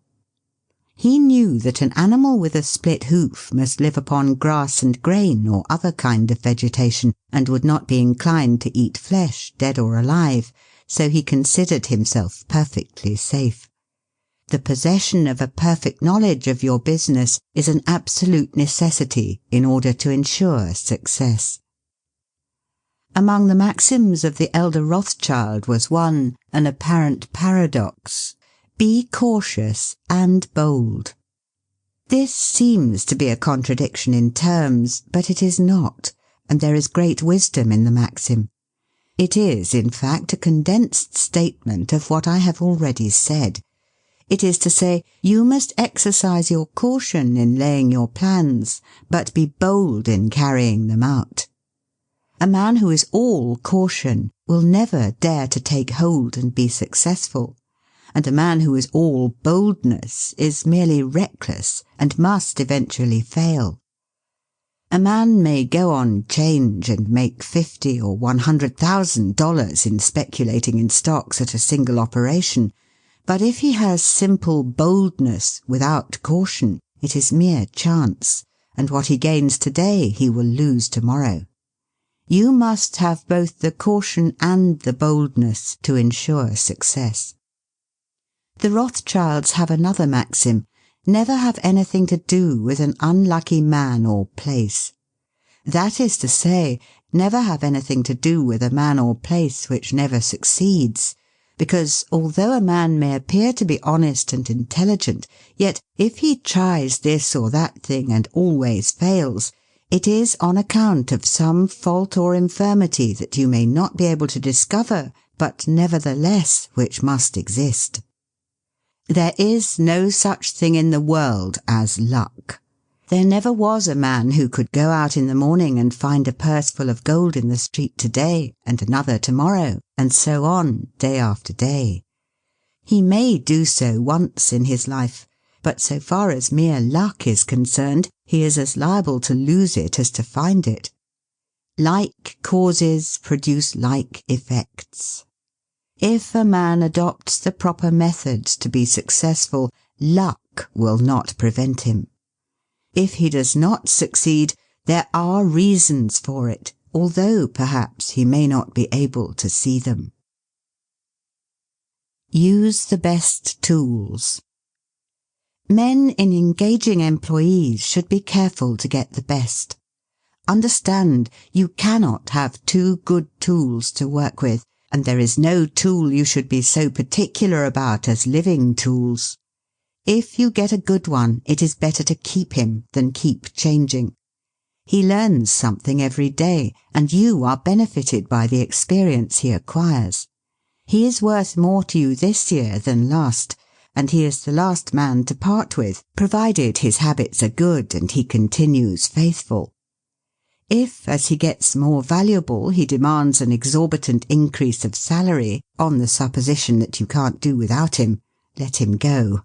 He knew that an animal with a split hoof must live upon grass and grain or other kind of vegetation, and would not be inclined to eat flesh, dead or alive, so he considered himself perfectly safe. The possession of a perfect knowledge of your business is an absolute necessity in order to ensure success. Among the maxims of the elder Rothschild was one, an apparent paradox: be cautious and bold. This seems to be a contradiction in terms, but it is not, and there is great wisdom in the maxim. It is, in fact, a condensed statement of what I have already said. It is to say, you must exercise your caution in laying your plans, but be bold in carrying them out. A man who is all caution will never dare to take hold and be successful, and a man who is all boldness is merely reckless and must eventually fail. A man may go on 'change and make $50,000 or $100,000 in speculating in stocks at a single operation, but if he has simple boldness without caution, it is mere chance, and what he gains today he will lose tomorrow. You must have both the caution and the boldness to ensure success. The Rothschilds have another maxim: never have anything to do with an unlucky man or place. That is to say, never have anything to do with a man or place which never succeeds, because although a man may appear to be honest and intelligent, yet if he tries this or that thing and always fails, it is on account of some fault or infirmity that you may not be able to discover, but nevertheless which must exist. There is no such thing in the world as luck. There never was a man who could go out in the morning and find a purse full of gold in the street today, and another tomorrow, and so on, day after day. He may do so once in his life, but so far as mere luck is concerned, he is as liable to lose it as to find it. Like causes produce like effects. If a man adopts the proper methods to be successful, luck will not prevent him. If he does not succeed, there are reasons for it, although perhaps he may not be able to see them. Use the best tools. Men in engaging employees should be careful to get the best. Understand, you cannot have two good tools to work with, and there is no tool you should be so particular about as living tools. If you get a good one, it is better to keep him than keep changing. He learns something every day, and you are benefited by the experience he acquires. He is worth more to you this year than last, and he is the last man to part with, provided his habits are good and he continues faithful. If, as he gets more valuable, he demands an exorbitant increase of salary, on the supposition that you can't do without him, let him go.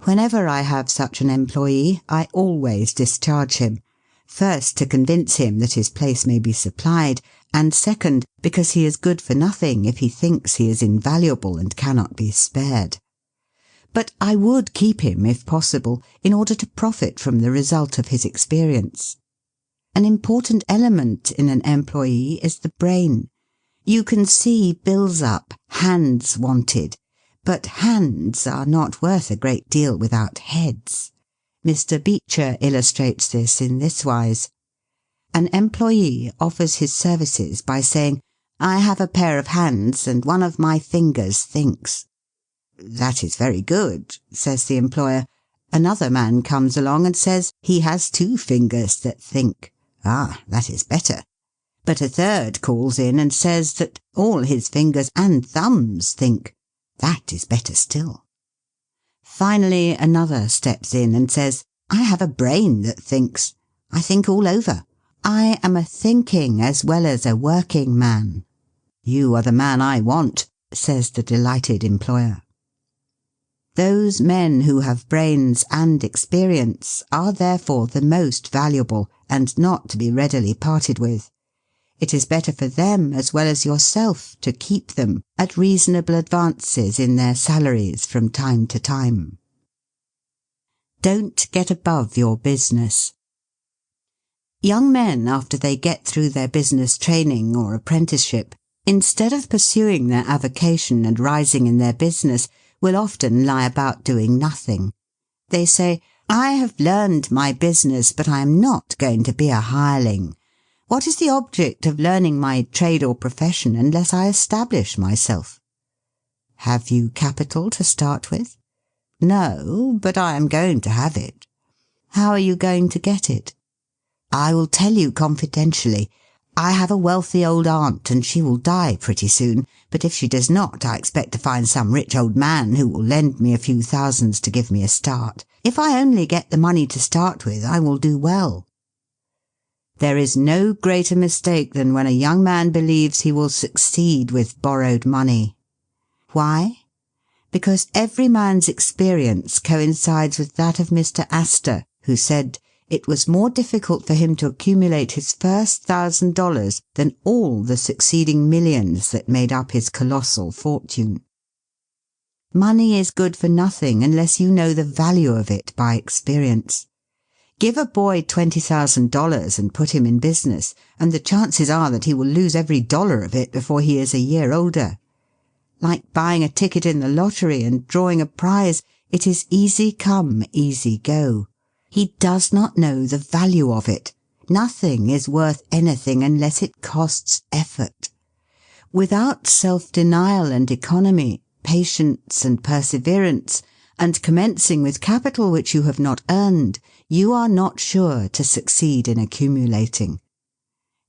Whenever I have such an employee, I always discharge him. First, to convince him that his place may be supplied, and second, because he is good for nothing if he thinks he is invaluable and cannot be spared. But I would keep him, if possible, in order to profit from the result of his experience. An important element in an employee is the brain. You can see bills up, hands wanted, but hands are not worth a great deal without heads. Mr. Beecher illustrates this in this wise. An employee offers his services by saying, "I have a pair of hands and one of my fingers thinks." "That is very good," says the employer. Another man comes along and says he has 2 fingers that think. "Ah, that is better." But a third calls in and says that all his fingers and thumbs think. That is better still. Finally, another steps in and says, "I have a brain that thinks. I think all over. I am a thinking as well as a working man." "You are the man I want," says the delighted employer. Those men who have brains and experience are therefore the most valuable, and not to be readily parted with. It is better for them as well as yourself to keep them at reasonable advances in their salaries from time to time. Don't get above your business. Young men, after they get through their business training or apprenticeship, instead of pursuing their avocation and rising in their business, will often lie about doing nothing. They say, "I have learned my business, but I am not going to be a hireling. What is the object of learning my trade or profession unless I establish myself?" Have you capital to start with? No, but I am going to have it. How are you going to get it? I will tell you confidentially. I have a wealthy old aunt, and she will die pretty soon, but if she does not, I expect to find some rich old man who will lend me a few thousands to give me a start. If I only get the money to start with, I will do well. There is no greater mistake than when a young man believes he will succeed with borrowed money. Why? Because every man's experience coincides with that of Mr. Astor, who said, it was more difficult for him to accumulate his first $1,000 than all the succeeding millions that made up his colossal fortune. Money is good for nothing unless you know the value of it by experience. Give a boy $20,000 and put him in business, and the chances are that he will lose every dollar of it before he is a year older. Like buying a ticket in the lottery and drawing a prize, it is easy come, easy go. He does not know the value of it. Nothing is worth anything unless it costs effort. Without self-denial and economy, patience and perseverance, and commencing with capital which you have not earned, you are not sure to succeed in accumulating.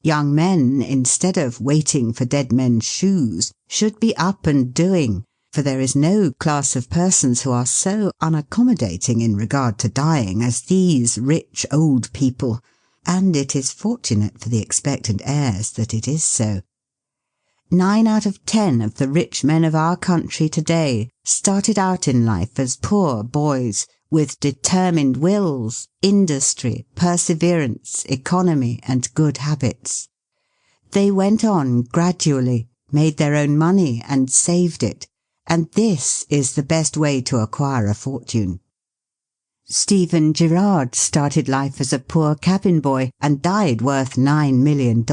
Young men, instead of waiting for dead men's shoes, should be up and doing, for there is no class of persons who are so unaccommodating in regard to dying as these rich old people, and it is fortunate for the expectant heirs that it is so. 9 out of 10 of the rich men of our country today started out in life as poor boys, with determined wills, industry, perseverance, economy, and good habits. They went on gradually, made their own money, and saved it, and this is the best way to acquire a fortune. Stephen Girard started life as a poor cabin boy and died worth $9 million.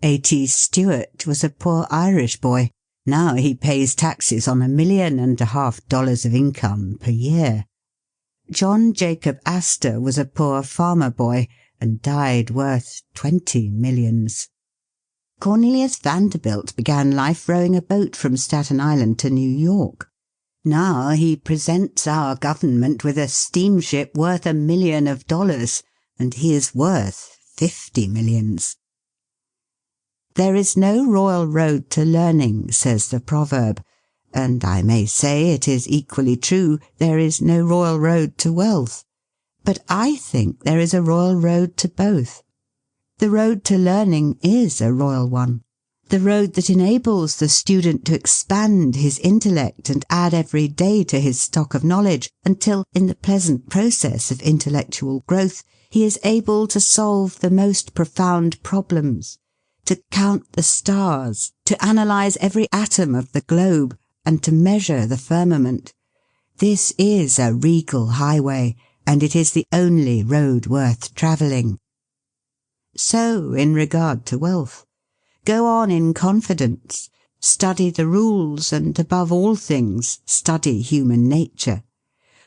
A.T. Stewart was a poor Irish boy. Now he pays taxes on $1.5 million of income per year. John Jacob Astor was a poor farmer boy and died worth 20 millions. Cornelius Vanderbilt began life rowing a boat from Staten Island to New York. Now he presents our government with a steamship worth $1 million, and he is worth 50 millions. There is no royal road to learning, says the proverb, and I may say it is equally true, there is no royal road to wealth. But I think there is a royal road to both. The road to learning is a royal one. The road that enables the student to expand his intellect and add every day to his stock of knowledge until, in the pleasant process of intellectual growth, he is able to solve the most profound problems, to count the stars, to analyze every atom of the globe, and to measure the firmament. This is a regal highway, and it is the only road worth travelling. So, in regard to wealth. Go on in confidence, study the rules, and above all things, study human nature.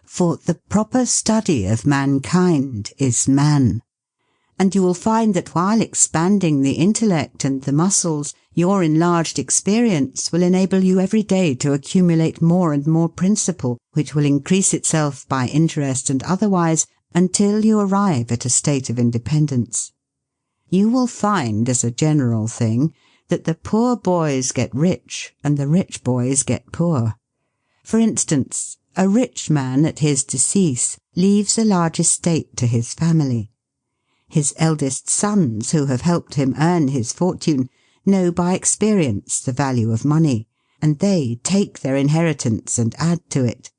For the proper study of mankind is man. And you will find that while expanding the intellect and the muscles, your enlarged experience will enable you every day to accumulate more and more principle, which will increase itself by interest and otherwise, until you arrive at a state of independence. You will find, as a general thing, that the poor boys get rich and the rich boys get poor. For instance, a rich man at his decease leaves a large estate to his family. His eldest sons, who have helped him earn his fortune, know by experience the value of money, and they take their inheritance and add to it.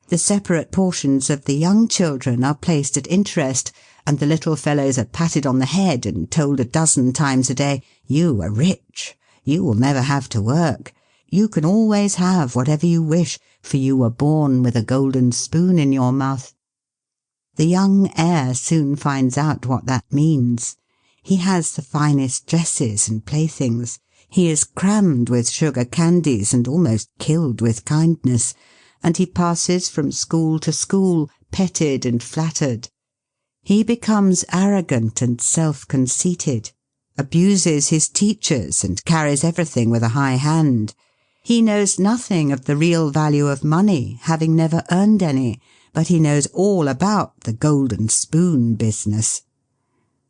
The separate portions of the young children are placed at interest, and the little fellows are patted on the head and told a dozen times a day, "You are rich. You will never have to work. You can always have whatever you wish, for you were born with a golden spoon in your mouth." The young heir soon finds out what that means. He has the finest dresses and playthings. He is crammed with sugar candies and almost killed with kindness, and he passes from school to school, petted and flattered. He becomes arrogant and self-conceited, abuses his teachers and carries everything with a high hand. He knows nothing of the real value of money, having never earned any, but he knows all about the golden spoon business.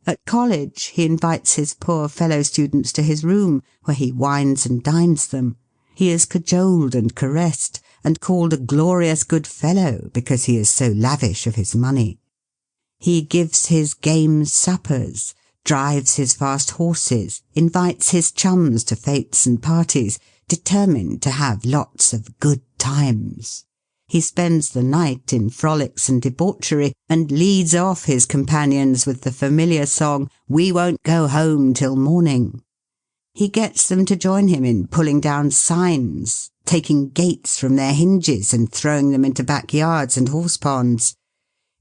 At college he invites his poor fellow-students to his room, where he wines and dines them. He is cajoled and caressed, and called a glorious good fellow because he is so lavish of his money. He gives his game suppers, drives his fast horses, invites his chums to fêtes and parties, determined to have lots of good times. He spends the night in frolics and debauchery, and leads off his companions with the familiar song, "We won't go home till morning." He gets them to join him in pulling down signs, taking gates from their hinges and throwing them into backyards and horse-ponds.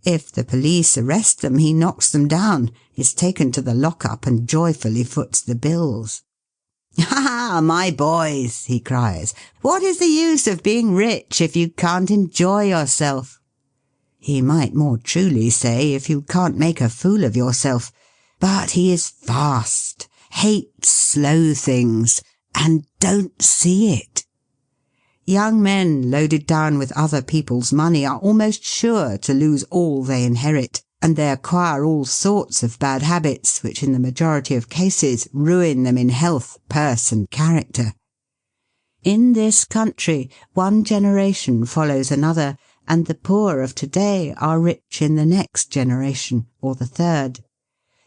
If the police arrest them, he knocks them down, is taken to the lock-up, and joyfully foots the bills. "Ha, my boys," he cries, "what is the use of being rich if you can't enjoy yourself?" He might more truly say, if you can't make a fool of yourself. But he is fast, hates slow things, and don't see it. Young men loaded down with other people's money are almost sure to lose all they inherit, and they acquire all sorts of bad habits which in the majority of cases ruin them in health, purse, and character. In this country one generation follows another, and the poor of to-day are rich in the next generation, or the third.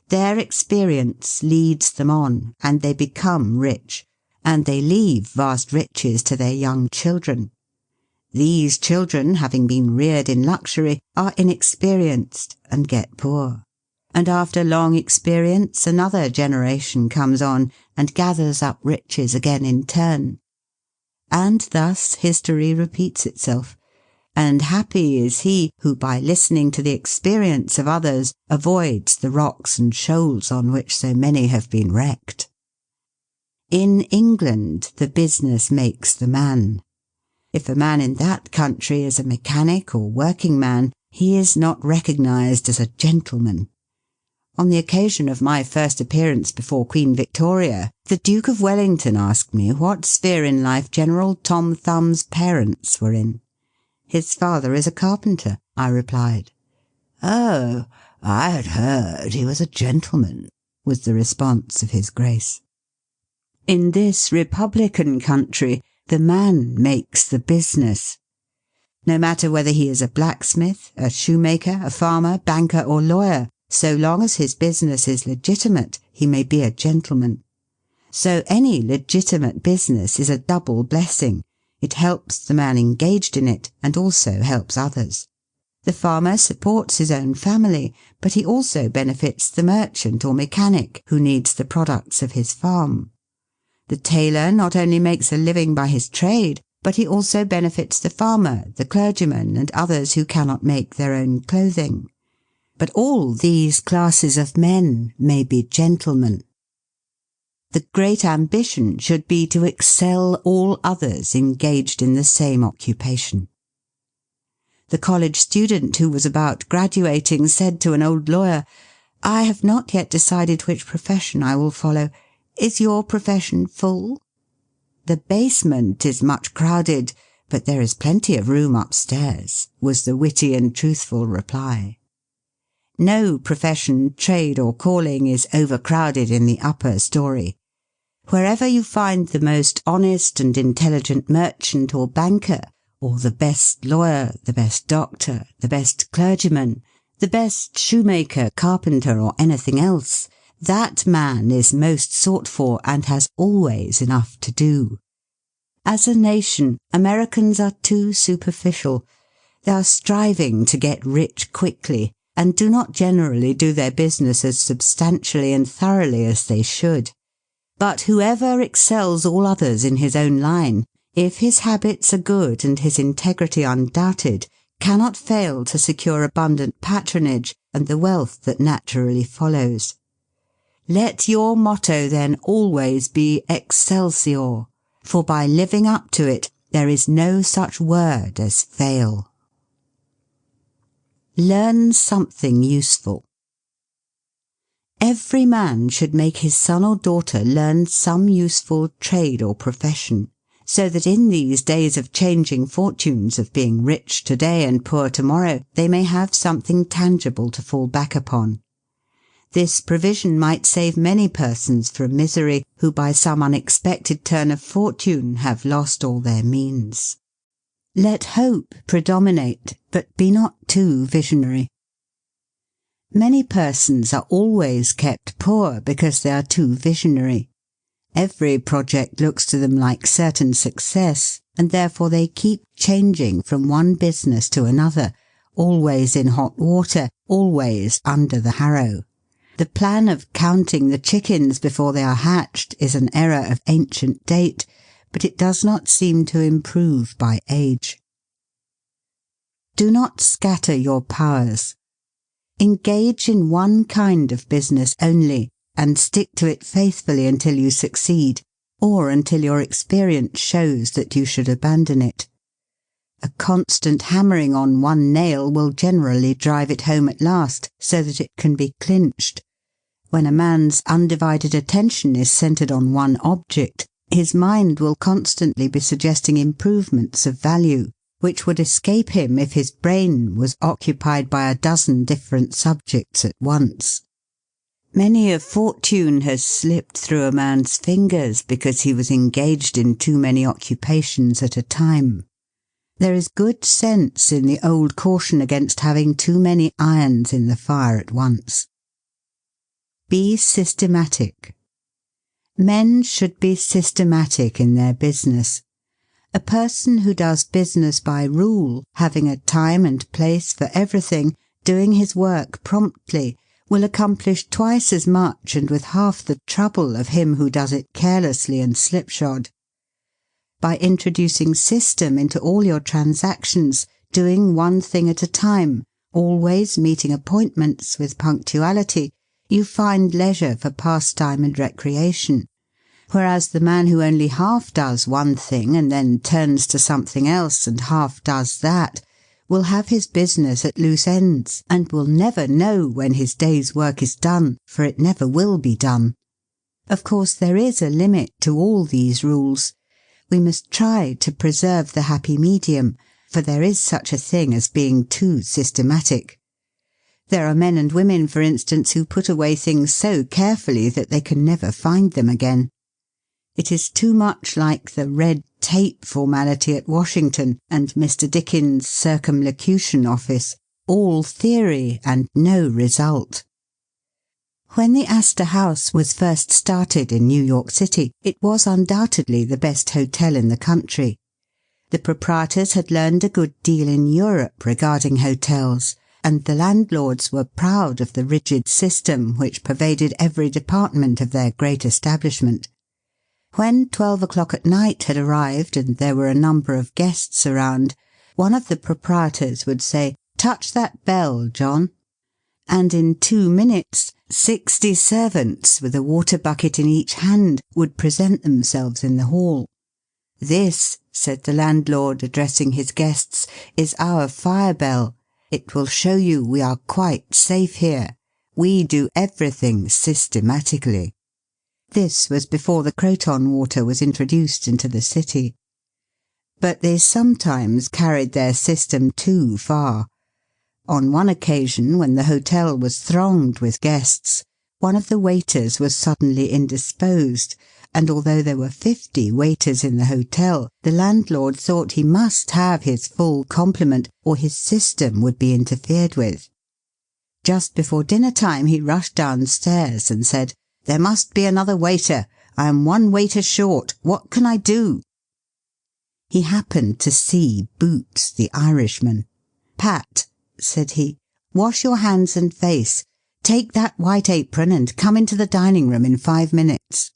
Their experience leads them on, and they become rich, and they leave vast riches to their young children. These children, having been reared in luxury, are inexperienced and get poor. And after long experience another generation comes on and gathers up riches again in turn. And thus history repeats itself, and happy is he who by listening to the experience of others avoids the rocks and shoals on which so many have been wrecked. In England the business makes the man. If a man in that country is a mechanic or working man, he is not recognised as a gentleman. On the occasion of my first appearance before Queen Victoria, the Duke of Wellington asked me what sphere in life General Tom Thumb's parents were in. "His father is a carpenter," I replied. "Oh, I had heard he was a gentleman," was the response of his Grace. In this republican country, the man makes the business. No matter whether he is a blacksmith, a shoemaker, a farmer, banker, or lawyer, So long as his business is legitimate, he may be a gentleman. So any legitimate business is a double blessing. It helps the man engaged in it, and also helps others. The farmer supports his own family, but he also benefits the merchant or mechanic who needs the products of his farm. The tailor not only makes a living by his trade, but he also benefits the farmer, the clergyman, and others who cannot make their own clothing. But all these classes of men may be gentlemen. The great ambition should be to excel all others engaged in the same occupation. The college student who was about graduating said to an old lawyer, "I have not yet decided which profession I will follow. Is your profession full?" "The basement is much crowded, but there is plenty of room upstairs," was the witty and truthful reply. No profession, trade, or calling is overcrowded in the upper story. Wherever you find the most honest and intelligent merchant or banker, or the best lawyer, the best doctor, the best clergyman, the best shoemaker, carpenter, or anything else, that man is most sought for and has always enough to do. As a nation, Americans are too superficial. They are striving to get rich quickly, and do not generally do their business as substantially and thoroughly as they should. But whoever excels all others in his own line, if his habits are good and his integrity undoubted, cannot fail to secure abundant patronage and the wealth that naturally follows. Let your motto then always be Excelsior, for by living up to it there is no such word as fail. Learn something useful. Every man should make his son or daughter learn some useful trade or profession, so that in these days of changing fortunes, of being rich today and poor tomorrow, they may have something tangible to fall back upon. This provision might save many persons from misery who by some unexpected turn of fortune have lost all their means. Let hope predominate, but be not too visionary. Many persons are always kept poor because they are too visionary. Every project looks to them like certain success, and therefore they keep changing from one business to another, always in hot water, always under the harrow. The plan of counting the chickens before they are hatched is an error of ancient date, but it does not seem to improve by age. Do not scatter your powers. Engage in one kind of business only, and stick to it faithfully until you succeed, or until your experience shows that you should abandon it. A constant hammering on one nail will generally drive it home at last, so that it can be clinched. When a man's undivided attention is centered on one object, his mind will constantly be suggesting improvements of value, which would escape him if his brain was occupied by a dozen different subjects at once. Many a fortune has slipped through a man's fingers because he was engaged in too many occupations at a time. There is good sense in the old caution against having too many irons in the fire at once. Be systematic. Men should be systematic in their business. A person who does business by rule, having a time and place for everything, doing his work promptly, will accomplish twice as much and with half the trouble of him who does it carelessly and slipshod. By introducing system into all your transactions, doing one thing at a time, always meeting appointments with punctuality, you find leisure for pastime and recreation. Whereas the man who only half does one thing and then turns to something else and half does that, will have his business at loose ends, and will never know when his day's work is done, for it never will be done. Of course there is a limit to all these rules. We must try to preserve the happy medium, for there is such a thing as being too systematic. There are men and women, for instance, who put away things so carefully that they can never find them again. It is too much like the red tape formality at Washington and Mr. Dickens' circumlocution office, all theory and no result. When the Astor House was first started in New York City, it was undoubtedly the best hotel in the country. The proprietors had learned a good deal in Europe regarding hotels, and the landlords were proud of the rigid system which pervaded every department of their great establishment. When 12 o'clock at night had arrived and there were a number of guests around, one of the proprietors would say, "Touch that bell, John." And in 2 minutes 60 servants, with a water bucket in each hand, would present themselves in the hall. "This," said the landlord, addressing his guests, "is our fire bell. It will show you we are quite safe here. We do everything systematically." This was before the Croton water was introduced into the city. But they sometimes carried their system too far. On one occasion, when the hotel was thronged with guests, one of the waiters was suddenly indisposed, and although there were 50 waiters in the hotel, the landlord thought he must have his full complement or his system would be interfered with. Just before dinner time he rushed downstairs and said, "There must be another waiter. I am 1 waiter short. What can I do?" He happened to see Boots, the Irishman. "Pat," said he, "wash your hands and face. Take that white apron and come into the dining room in 5 minutes."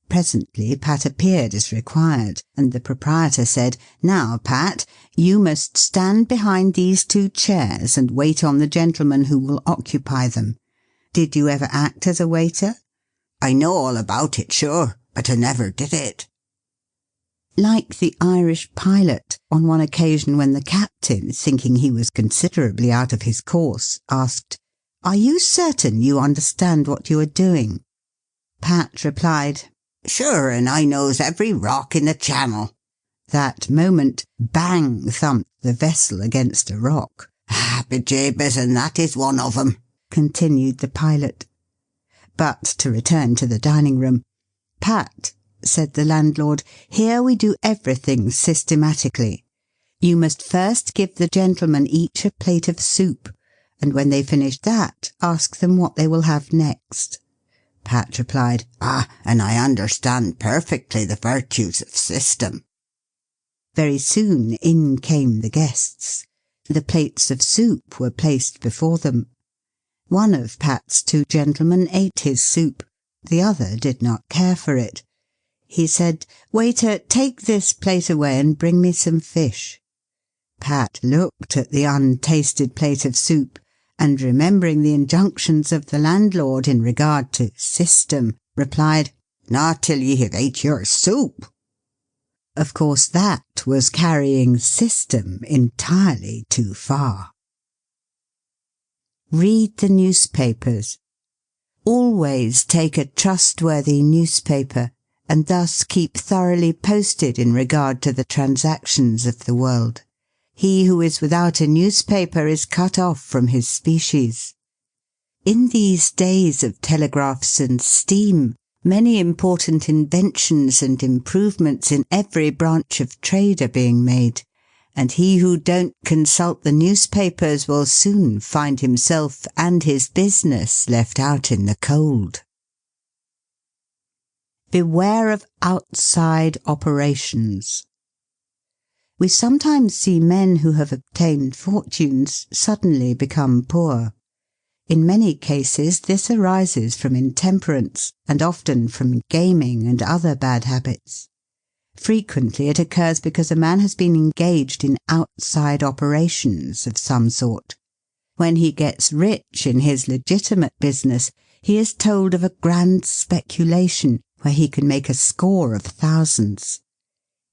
Presently Pat appeared as required, and the proprietor said, "Now, Pat, you must stand behind these 2 chairs and wait on the gentleman who will occupy them. Did you ever act as a waiter?" "I know all about it, sure, but I never did it." Like the Irish pilot, on one occasion when the captain, thinking he was considerably out of his course, asked, "Are you certain you understand what you are doing?" Pat replied, "Sure, and I knows every rock in the channel." That moment, bang thumped the vessel against a rock. "Ah, bejabers, and that is one of 'em," continued the pilot. But to return to the dining room. "Pat," said the landlord, "here we do everything systematically. You must first give the gentlemen each a plate of soup, and when they finish that, ask them what they will have next." Pat replied, "Ah, and I understand perfectly the virtues of system." Very soon in came the guests. The plates of soup were placed before them. One of Pat's 2 gentlemen ate his soup. The other did not care for it. He said, "Waiter, take this plate away and bring me some fish." Pat looked at the untasted plate of soup, and remembering the injunctions of the landlord in regard to system, replied, "Not till ye have ate your soup." Of course that was carrying system entirely too far. Read the newspapers. Always take a trustworthy newspaper, and thus keep thoroughly posted in regard to the transactions of the world. He who is without a newspaper is cut off from his species. In these days of telegraphs and steam, many important inventions and improvements in every branch of trade are being made, and he who don't consult the newspapers will soon find himself and his business left out in the cold. Beware of outside operations. We sometimes see men who have obtained fortunes suddenly become poor. In many cases this arises from intemperance, and often from gaming and other bad habits. Frequently it occurs because a man has been engaged in outside operations of some sort. When he gets rich in his legitimate business, he is told of a grand speculation where he can make a score of thousands.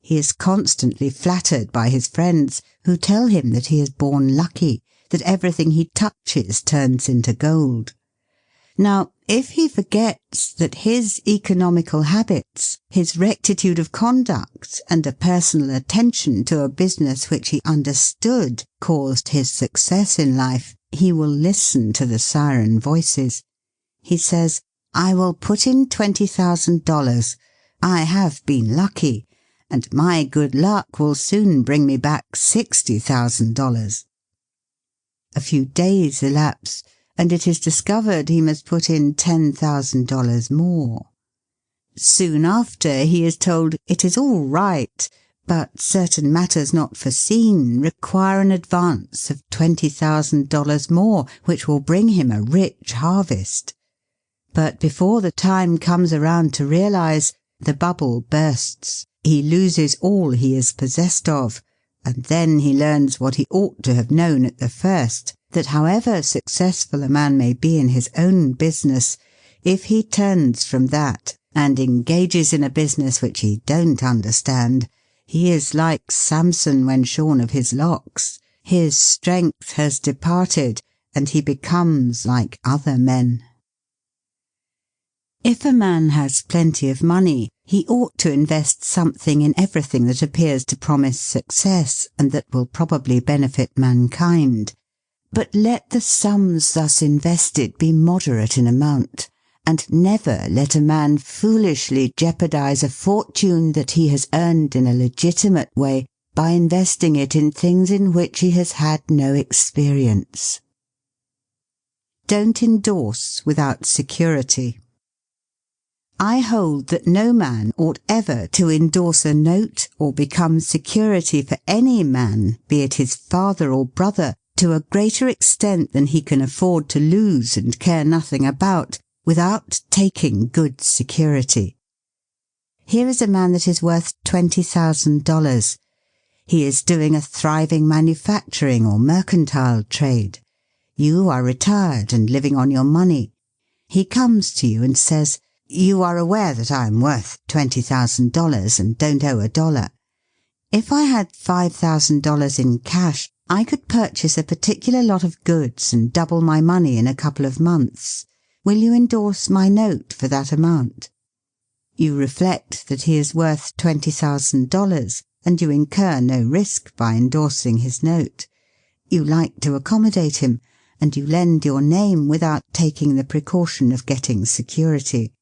He is constantly flattered by his friends, who tell him that he is born lucky, that everything he touches turns into gold. Now, if he forgets that his economical habits, his rectitude of conduct, and a personal attention to a business which he understood caused his success in life, he will listen to the siren voices. He says, "I will put in $20,000. I have been lucky, and my good luck will soon bring me back $60,000. A few days elapse, and it is discovered he must put in $10,000 more. Soon after he is told it is all right, but certain matters not foreseen require an advance of $20,000 more, which will bring him a rich harvest. But before the time comes around to realize, the bubble bursts. He loses all he is possessed of, and then he learns what he ought to have known at the first, that however successful a man may be in his own business, if he turns from that and engages in a business which he don't understand, he is like Samson when shorn of his locks. His strength has departed, and he becomes like other men. If a man has plenty of money, he ought to invest something in everything that appears to promise success and that will probably benefit mankind. But let the sums thus invested be moderate in amount, and never let a man foolishly jeopardize a fortune that he has earned in a legitimate way by investing it in things in which he has had no experience. Don't endorse without security. I hold that no man ought ever to endorse a note or become security for any man, be it his father or brother, to a greater extent than he can afford to lose and care nothing about, without taking good security. Here is a man that is worth $20,000. He is doing a thriving manufacturing or mercantile trade. You are retired and living on your money. He comes to you and says, "You are aware that I am worth $20,000 and don't owe a dollar. If I had $5,000 in cash, I could purchase a particular lot of goods and double my money in a couple of months. Will you endorse my note for that amount?" You reflect that he is worth $20,000, and you incur no risk by endorsing his note. You like to accommodate him, and you lend your name without taking the precaution of getting security.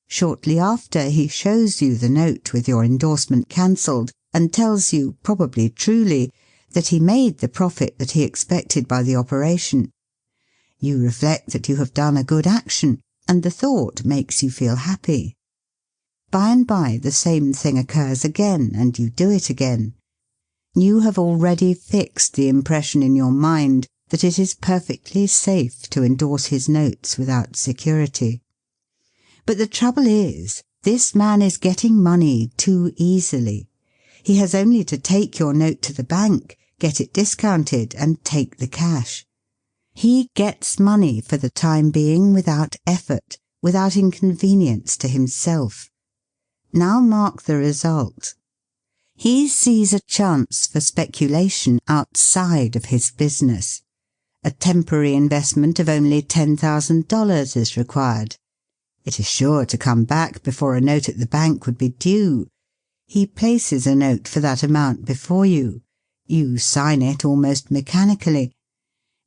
Shortly after, he shows you the note with your endorsement cancelled, and tells you, probably truly, that he made the profit that he expected by the operation. You reflect that you have done a good action, and the thought makes you feel happy. By and by the same thing occurs again, and you do it again. You have already fixed the impression in your mind that it is perfectly safe to endorse his notes without security. But the trouble is, this man is getting money too easily. He has only to take your note to the bank, get it discounted, and take the cash. He gets money for the time being without effort, without inconvenience to himself. Now mark the result. He sees a chance for speculation outside of his business. A temporary investment of only $10,000 is required. It is sure to come back before a note at the bank would be due. He places a note for that amount before you. You sign it almost mechanically.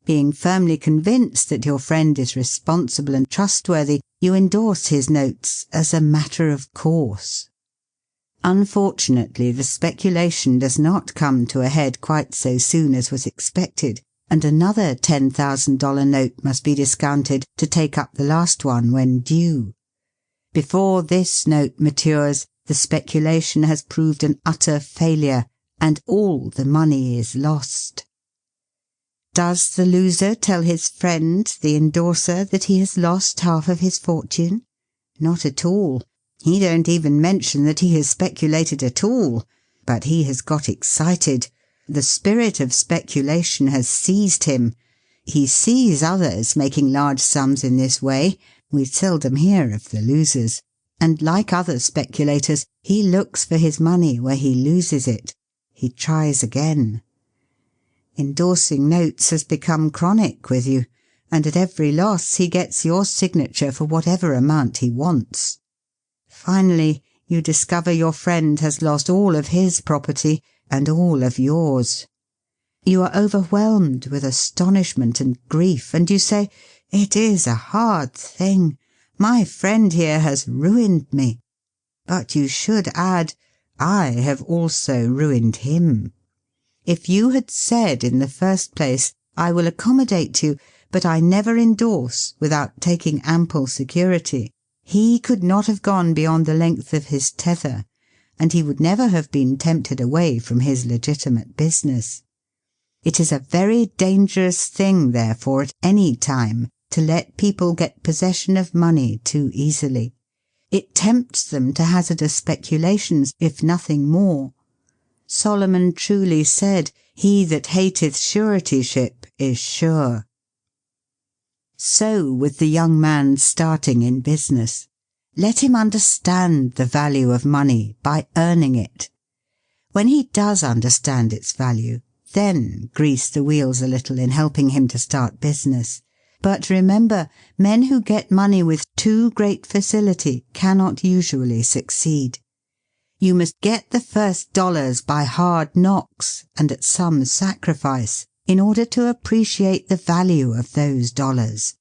Being firmly convinced that your friend is responsible and trustworthy, you endorse his notes as a matter of course. Unfortunately, the speculation does not come to a head quite so soon as was expected, and another $10,000 note must be discounted to take up the last one when due. Before this note matures, the speculation has proved an utter failure, and all the money is lost. Does the loser tell his friend, the endorser, that he has lost half of his fortune? Not at all. He don't even mention that he has speculated at all. But he has got excited. The spirit of speculation has seized him. He sees others making large sums in this way. We seldom hear of the losers. And like other speculators, he looks for his money where he loses it. He tries again. Endorsing notes has become chronic with you, and at every loss he gets your signature for whatever amount he wants. Finally, you discover your friend has lost all of his property and all of yours. You are overwhelmed with astonishment and grief, and you say, "It is a hard thing. My friend here has ruined me." But you should add, "I have also ruined him." If you had said in the first place, "I will accommodate you, but I never endorse without taking ample security. He could not have gone beyond the length of his tether, and he would never have been tempted away from his legitimate business. It is a very dangerous thing, therefore, at any time, to let people get possession of money too easily. It tempts them to hazardous speculations, if nothing more. Solomon truly said, "He that hateth suretyship is sure." So with the young man starting in business. Let him understand the value of money by earning it. When he does understand its value, then grease the wheels a little in helping him to start business. But remember, men who get money with too great facility cannot usually succeed. You must get the first dollars by hard knocks and at some sacrifice, in order to appreciate the value of those dollars.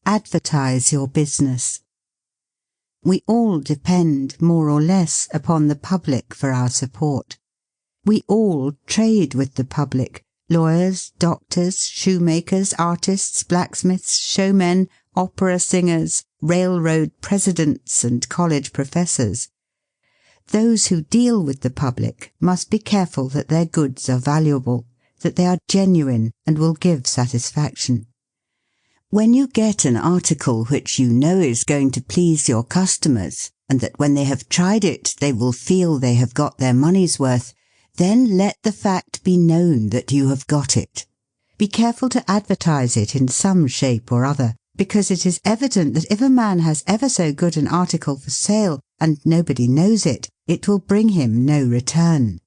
Advertise your business. We all depend, more or less, upon the public for our support. We all trade with the public: lawyers, doctors, shoemakers, artists, blacksmiths, showmen, opera singers, railroad presidents, and college professors. Those who deal with the public must be careful that their goods are valuable, that they are genuine and will give satisfaction. When you get an article which you know is going to please your customers, and that when they have tried it they will feel they have got their money's worth, then let the fact be known that you have got it. Be careful to advertise it in some shape or other, because it is evident that if a man has ever so good an article for sale, and nobody knows it, it will bring him no return.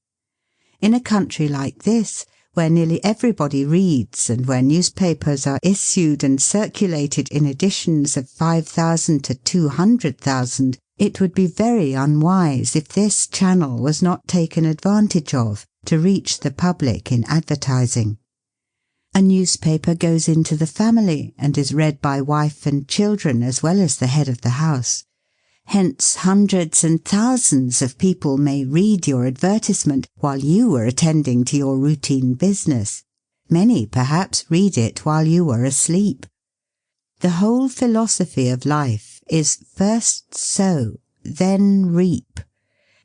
In a country like this, where nearly everybody reads, and where newspapers are issued and circulated in editions of 5,000 to 200,000, it would be very unwise if this channel was not taken advantage of to reach the public in advertising. A newspaper goes into the family and is read by wife and children as well as the head of the house. Hence hundreds and thousands of people may read your advertisement while you are attending to your routine business. Many, perhaps, read it while you are asleep. The whole philosophy of life is first sow, then reap.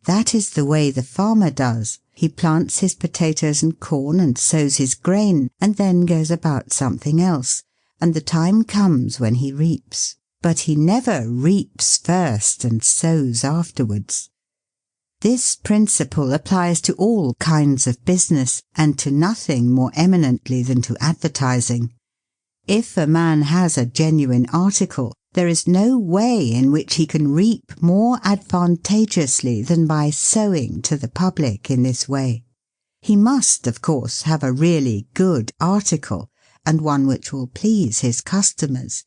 That is the way the farmer does. He plants his potatoes and corn and sows his grain, and then goes about something else, and the time comes when he reaps. But he never reaps first and sows afterwards. This principle applies to all kinds of business, and to nothing more eminently than to advertising. If a man has a genuine article, there is no way in which he can reap more advantageously than by sowing to the public in this way. He must, of course, have a really good article, and one which will please his customers.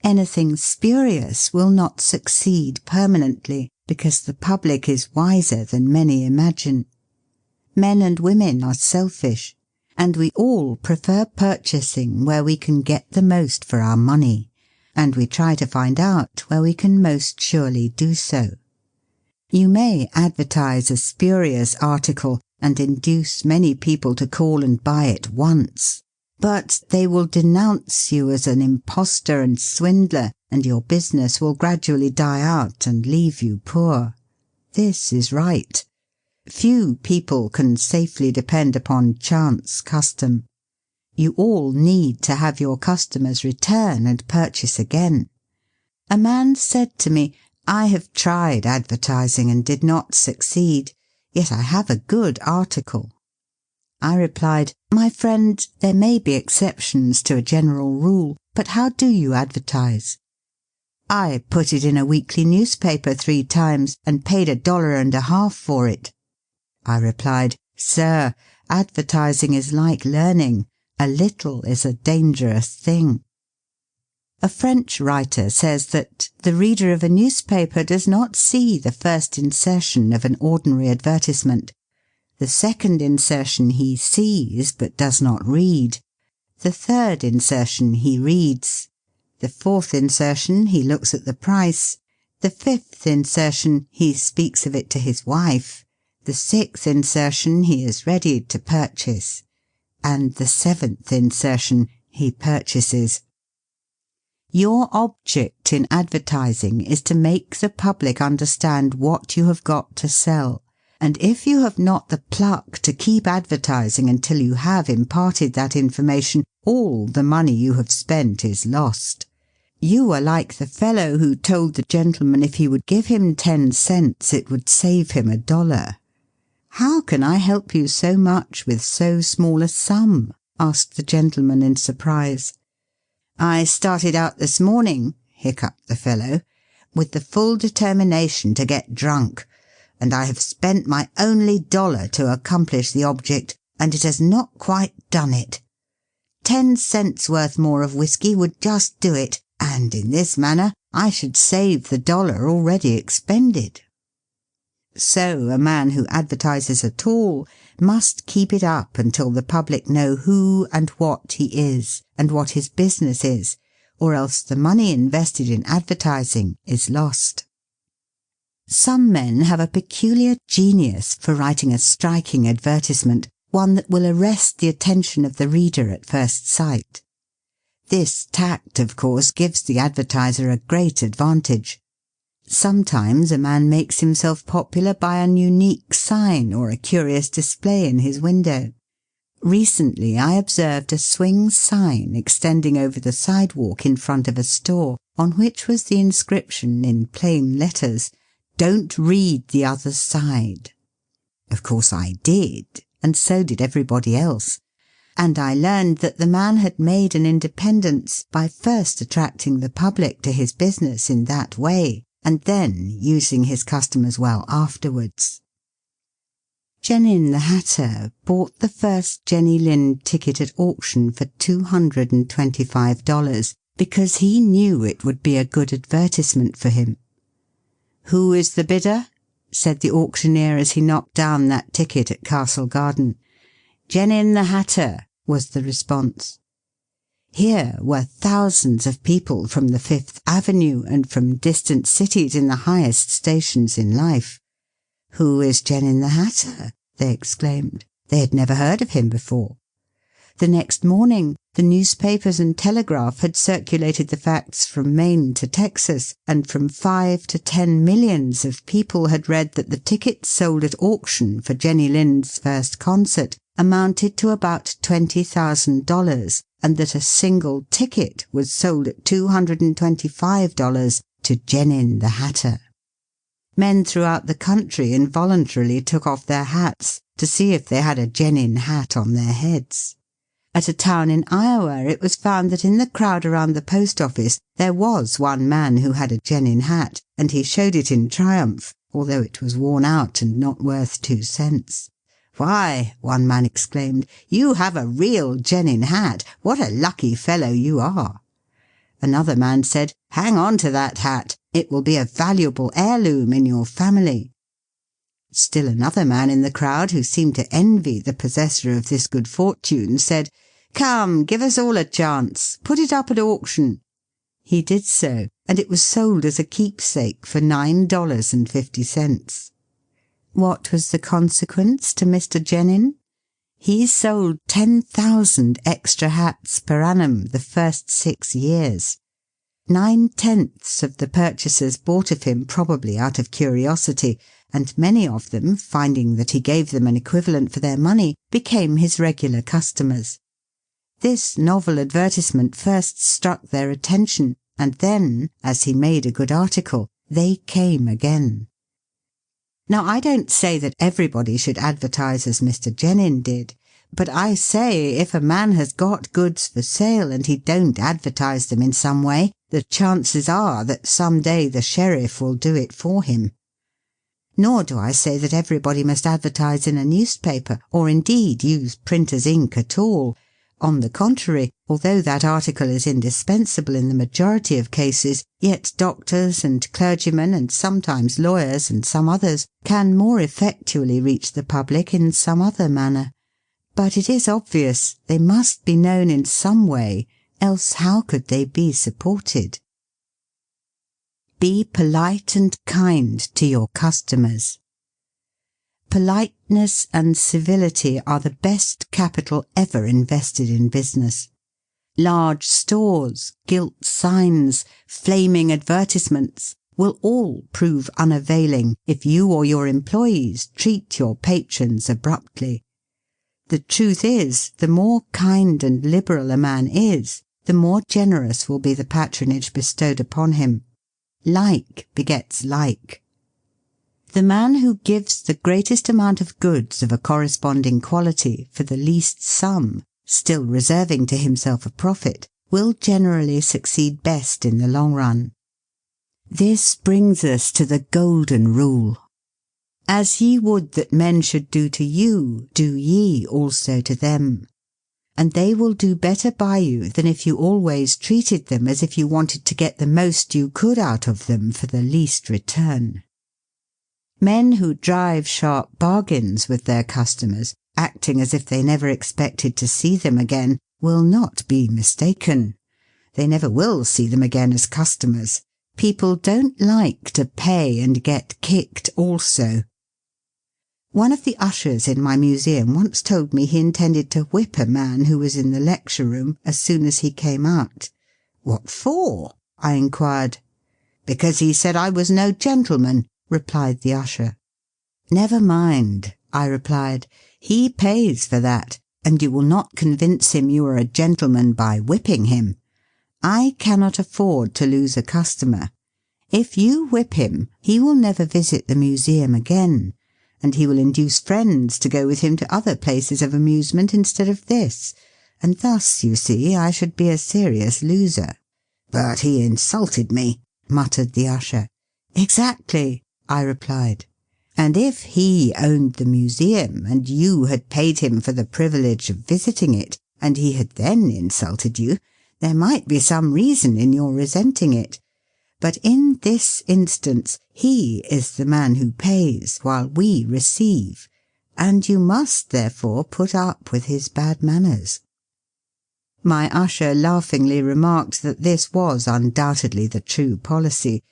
Anything spurious will not succeed permanently, because the public is wiser than many imagine. Men and women are selfish, and we all prefer purchasing where we can get the most for our money, and we try to find out where we can most surely do so. You may advertise a spurious article and induce many people to call and buy it once, but they will denounce you as an impostor and swindler, and your business will gradually die out and leave you poor. This is right. Few people can safely depend upon chance custom. You all need to have your customers return and purchase again. A man said to me, "I have tried advertising and did not succeed, yet I have a good article." I replied, "My friend, there may be exceptions to a general rule, but how do you advertise?" "I put it in a weekly newspaper 3 times and paid $1.50 for it." I replied, "Sir, advertising is like learning. A little is a dangerous thing." A French writer says that the reader of a newspaper does not see the first insertion of an ordinary advertisement. The second insertion he sees, but does not read. The third insertion he reads. The fourth insertion he looks at the price. The fifth insertion he speaks of it to his wife. The sixth insertion he is ready to purchase. and the 7th insertion he purchases. Your object in advertising is to make the public understand what you have got to sell, and if you have not the pluck to keep advertising until you have imparted that information, all the money you have spent is lost. You are like the fellow who told the gentleman if he would give him 10 cents it would save him $1. "How can I help you so much with so small a sum?" asked the gentleman in surprise. "I started out this morning," hiccuped the fellow, "with the full determination to get drunk, and I have spent my only $1 to accomplish the object, and it has not quite done it. 10 cents worth more of whiskey would just do it, and in this manner I should save the $1 already expended." So a man who advertises at all must keep it up until the public know who and what he is, and what his business is, or else the money invested in advertising is lost. Some men have a peculiar genius for writing a striking advertisement, one that will arrest the attention of the reader at first sight. This tact, of course, gives the advertiser a great advantage. Sometimes a man makes himself popular by an unique sign or a curious display in his window. Recently I observed a swing sign extending over the sidewalk in front of a store, on which was the inscription in plain letters, "Don't read the other side." Of course I did, and so did everybody else. And I learned that the man had made an independence by first attracting the public to his business in that way, and then using his customers well afterwards. Genin the Hatter bought the first Jenny Lind ticket at auction for $225 because he knew it would be a good advertisement for him. "Who is the bidder?" said the auctioneer as he knocked down that ticket at Castle Garden. "Genin the Hatter," was the response. Here were thousands of people from the Fifth Avenue and from distant cities in the highest stations in life. "Who is Genin the Hatter?" they exclaimed. They had never heard of him before. The next morning the newspapers and telegraph had circulated the facts from Maine to Texas, and from 5 to 10 millions of people had read that the tickets sold at auction for Jenny Lind's first concert amounted to about $20,000, and that a single ticket was sold at $225 to Genin the Hatter. Men throughout the country involuntarily took off their hats to see if they had a Genin hat on their heads. At a town in Iowa it was found that in the crowd around the post office there was one man who had a Genin hat, and he showed it in triumph, although it was worn out and not worth 2 cents. "Why," one man exclaimed, "you have a real Genin hat. What a lucky fellow you are." Another man said, "Hang on to that hat. It will be a valuable heirloom in your family." Still another man in the crowd, who seemed to envy the possessor of this good fortune, said, "Come, give us all a chance. Put it up at auction." He did so, and it was sold as a keepsake for $9.50. What was the consequence to Mr. Genin? He sold 10,000 extra hats per annum the first 6 years. 9/10 of the purchasers bought of him probably out of curiosity, and many of them, finding that he gave them an equivalent for their money, became his regular customers. This novel advertisement first struck their attention, and then, as he made a good article, they came again. Now, I don't say that everybody should advertise as Mr. Genin did, but I say if a man has got goods for sale and he don't advertise them in some way, the chances are that some day the sheriff will do it for him. Nor do I say that everybody must advertise in a newspaper, or indeed use printer's ink at all. On the contrary, although that article is indispensable in the majority of cases, yet doctors and clergymen and sometimes lawyers and some others can more effectually reach the public in some other manner. But it is obvious they must be known in some way, else how could they be supported? Be polite and kind to your customers. Politeness and civility are the best capital ever invested in business. Large stores, gilt signs, flaming advertisements will all prove unavailing if you or your employees treat your patrons abruptly. The truth is, the more kind and liberal a man is, the more generous will be the patronage bestowed upon him. Like begets like. The man who gives the greatest amount of goods of a corresponding quality for the least sum, still reserving to himself a profit, will generally succeed best in the long run. This brings us to the golden rule. As ye would that men should do to you, do ye also to them. And they will do better by you than if you always treated them as if you wanted to get the most you could out of them for the least return. Men who drive sharp bargains with their customers, acting as if they never expected to see them again, will not be mistaken. They never will see them again as customers. People don't like to pay and get kicked also. One of the ushers in my museum once told me he intended to whip a man who was in the lecture room as soon as he came out. "What for?" I inquired. "Because he said I was no gentleman," replied the usher. "Never mind," I replied. "He pays for that, and you will not convince him you are a gentleman by whipping him. I cannot afford to lose a customer. If you whip him, he will never visit the museum again, and he will induce friends to go with him to other places of amusement instead of this, and thus, you see, I should be a serious loser." "But he insulted me," muttered the usher. "Exactly," I replied. "And if he owned the museum, and you had paid him for the privilege of visiting it, and he had then insulted you, there might be some reason in your resenting it. But in this instance, he is the man who pays, while we receive, and you must therefore put up with his bad manners." My usher laughingly remarked that this was undoubtedly the true policy,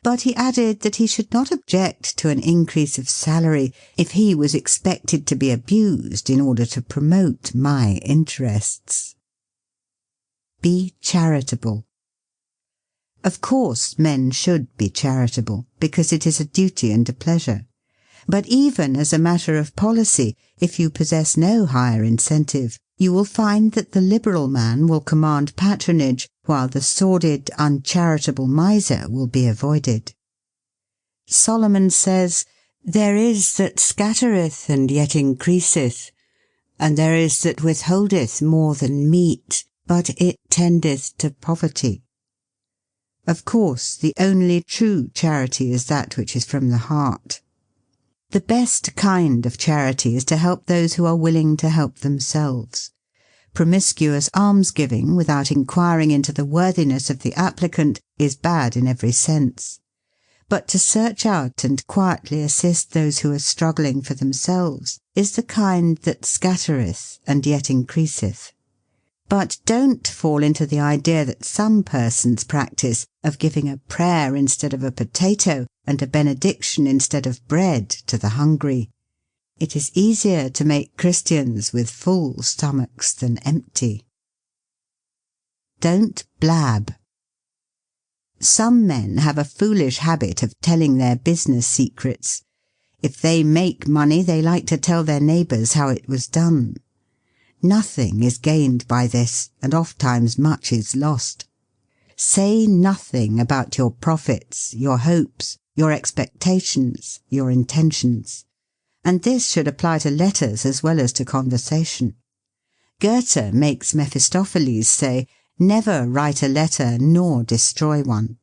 but he added that he should not object to an increase of salary if he was expected to be abused in order to promote my interests. Be charitable. Of course, men should be charitable, because it is a duty and a pleasure. But even as a matter of policy, if you possess no higher incentive, you will find that the liberal man will command patronage, while the sordid, uncharitable miser will be avoided. Solomon says, "There is that scattereth and yet increaseth, and there is that withholdeth more than meet, but it tendeth to poverty." Of course, the only true charity is that which is from the heart. The best kind of charity is to help those who are willing to help themselves. Promiscuous almsgiving, without inquiring into the worthiness of the applicant, is bad in every sense. But to search out and quietly assist those who are struggling for themselves is the kind that scattereth and yet increaseth. But don't fall into the idea that some persons practice of giving a prayer instead of a potato and a benediction instead of bread to the hungry. It is easier to make Christians with full stomachs than empty. Don't blab. Some men have a foolish habit of telling their business secrets. If they make money, they like to tell their neighbours how it was done. Nothing is gained by this, and ofttimes much is lost. Say nothing about your profits, your hopes, your expectations, your intentions. And this should apply to letters as well as to conversation. Goethe makes Mephistopheles say, "Never write a letter nor destroy one."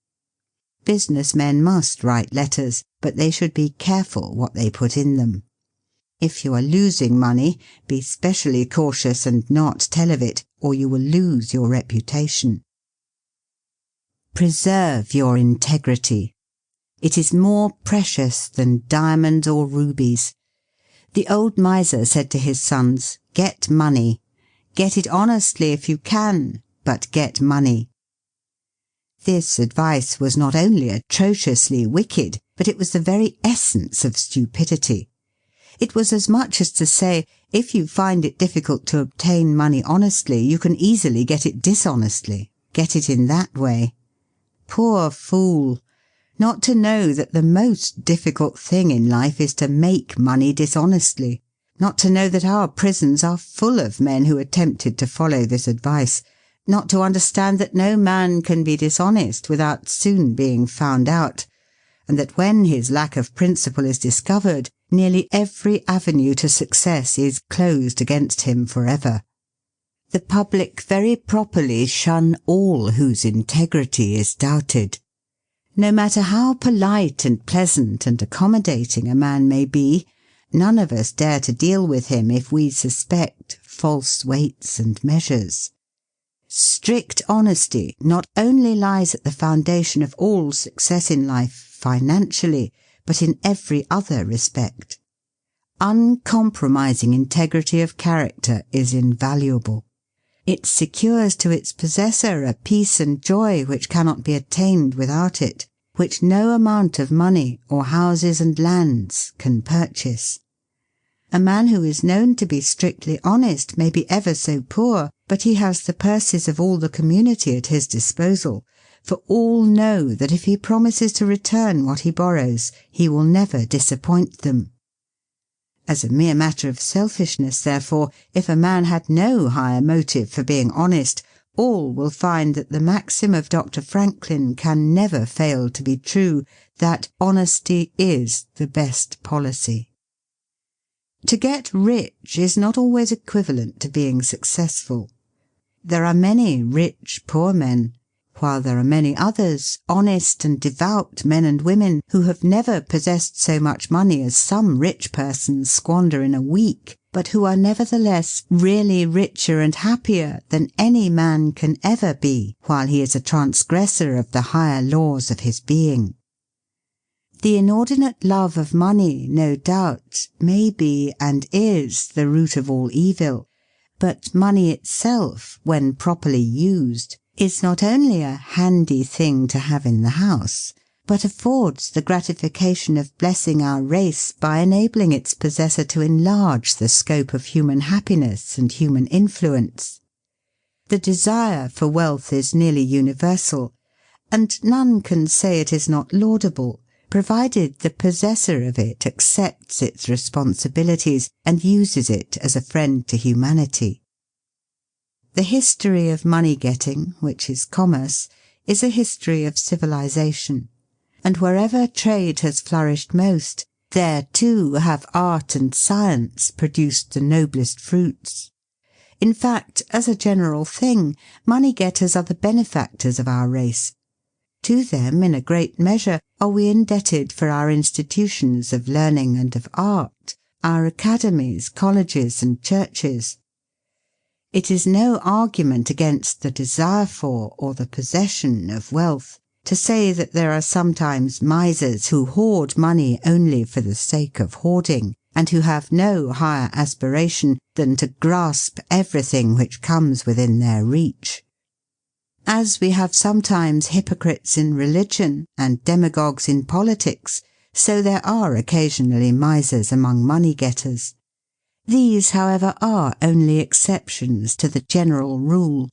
Business men must write letters, but they should be careful what they put in them. If you are losing money, be specially cautious and not tell of it, or you will lose your reputation. Preserve your integrity. It is more precious than diamonds or rubies. The old miser said to his sons, "Get money. Get it honestly if you can, but get money." This advice was not only atrociously wicked, but it was the very essence of stupidity. It was as much as to say, if you find it difficult to obtain money honestly, you can easily get it dishonestly. Get it in that way. Poor fool! Not to know that the most difficult thing in life is to make money dishonestly. Not to know that our prisons are full of men who attempted to follow this advice. Not to understand that no man can be dishonest without soon being found out, and that when his lack of principle is discovered, nearly every avenue to success is closed against him forever. The public very properly shun all whose integrity is doubted. No matter how polite and pleasant and accommodating a man may be, none of us dare to deal with him if we suspect false weights and measures. Strict honesty not only lies at the foundation of all success in life financially, but in every other respect. Uncompromising integrity of character is invaluable. It secures to its possessor a peace and joy which cannot be attained without it, which no amount of money or houses and lands can purchase. A man who is known to be strictly honest may be ever so poor, but he has the purses of all the community at his disposal, for all know that if he promises to return what he borrows, he will never disappoint them. As a mere matter of selfishness, therefore, if a man had no higher motive for being honest, all will find that the maxim of Dr. Franklin can never fail to be true, that honesty is the best policy. To get rich is not always equivalent to being successful. There are many rich poor men, while there are many others, honest and devout men and women, who have never possessed so much money as some rich persons squander in a week, but who are nevertheless really richer and happier than any man can ever be while he is a transgressor of the higher laws of his being. The inordinate love of money, no doubt, may be and is the root of all evil, but money itself, when properly used, is not only a handy thing to have in the house, but affords the gratification of blessing our race by enabling its possessor to enlarge the scope of human happiness and human influence. The desire for wealth is nearly universal, and none can say it is not laudable, provided the possessor of it accepts its responsibilities and uses it as a friend to humanity. The history of money-getting, which is commerce, is a history of civilization, and wherever trade has flourished most, there too have art and science produced the noblest fruits. In fact, as a general thing, money-getters are the benefactors of our race. To them, in a great measure, are we indebted for our institutions of learning and of art, our academies, colleges, and churches. It is no argument against the desire for or the possession of wealth to say that there are sometimes misers who hoard money only for the sake of hoarding, and who have no higher aspiration than to grasp everything which comes within their reach. As we have sometimes hypocrites in religion and demagogues in politics, so there are occasionally misers among money-getters. These, however, are only exceptions to the general rule.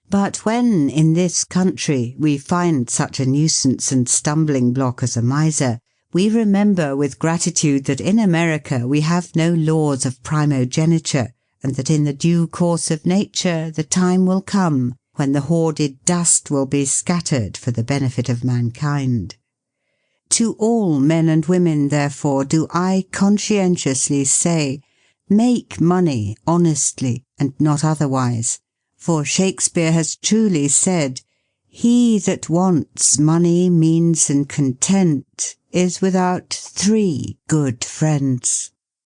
But when, in this country, we find such a nuisance and stumbling block as a miser, we remember with gratitude that in America we have no laws of primogeniture, and that in the due course of nature the time will come when the hoarded dust will be scattered for the benefit of mankind. To all men and women, therefore, do I conscientiously say, make money honestly and not otherwise, for Shakespeare has truly said, "He that wants money, means, and content is without 3 good friends."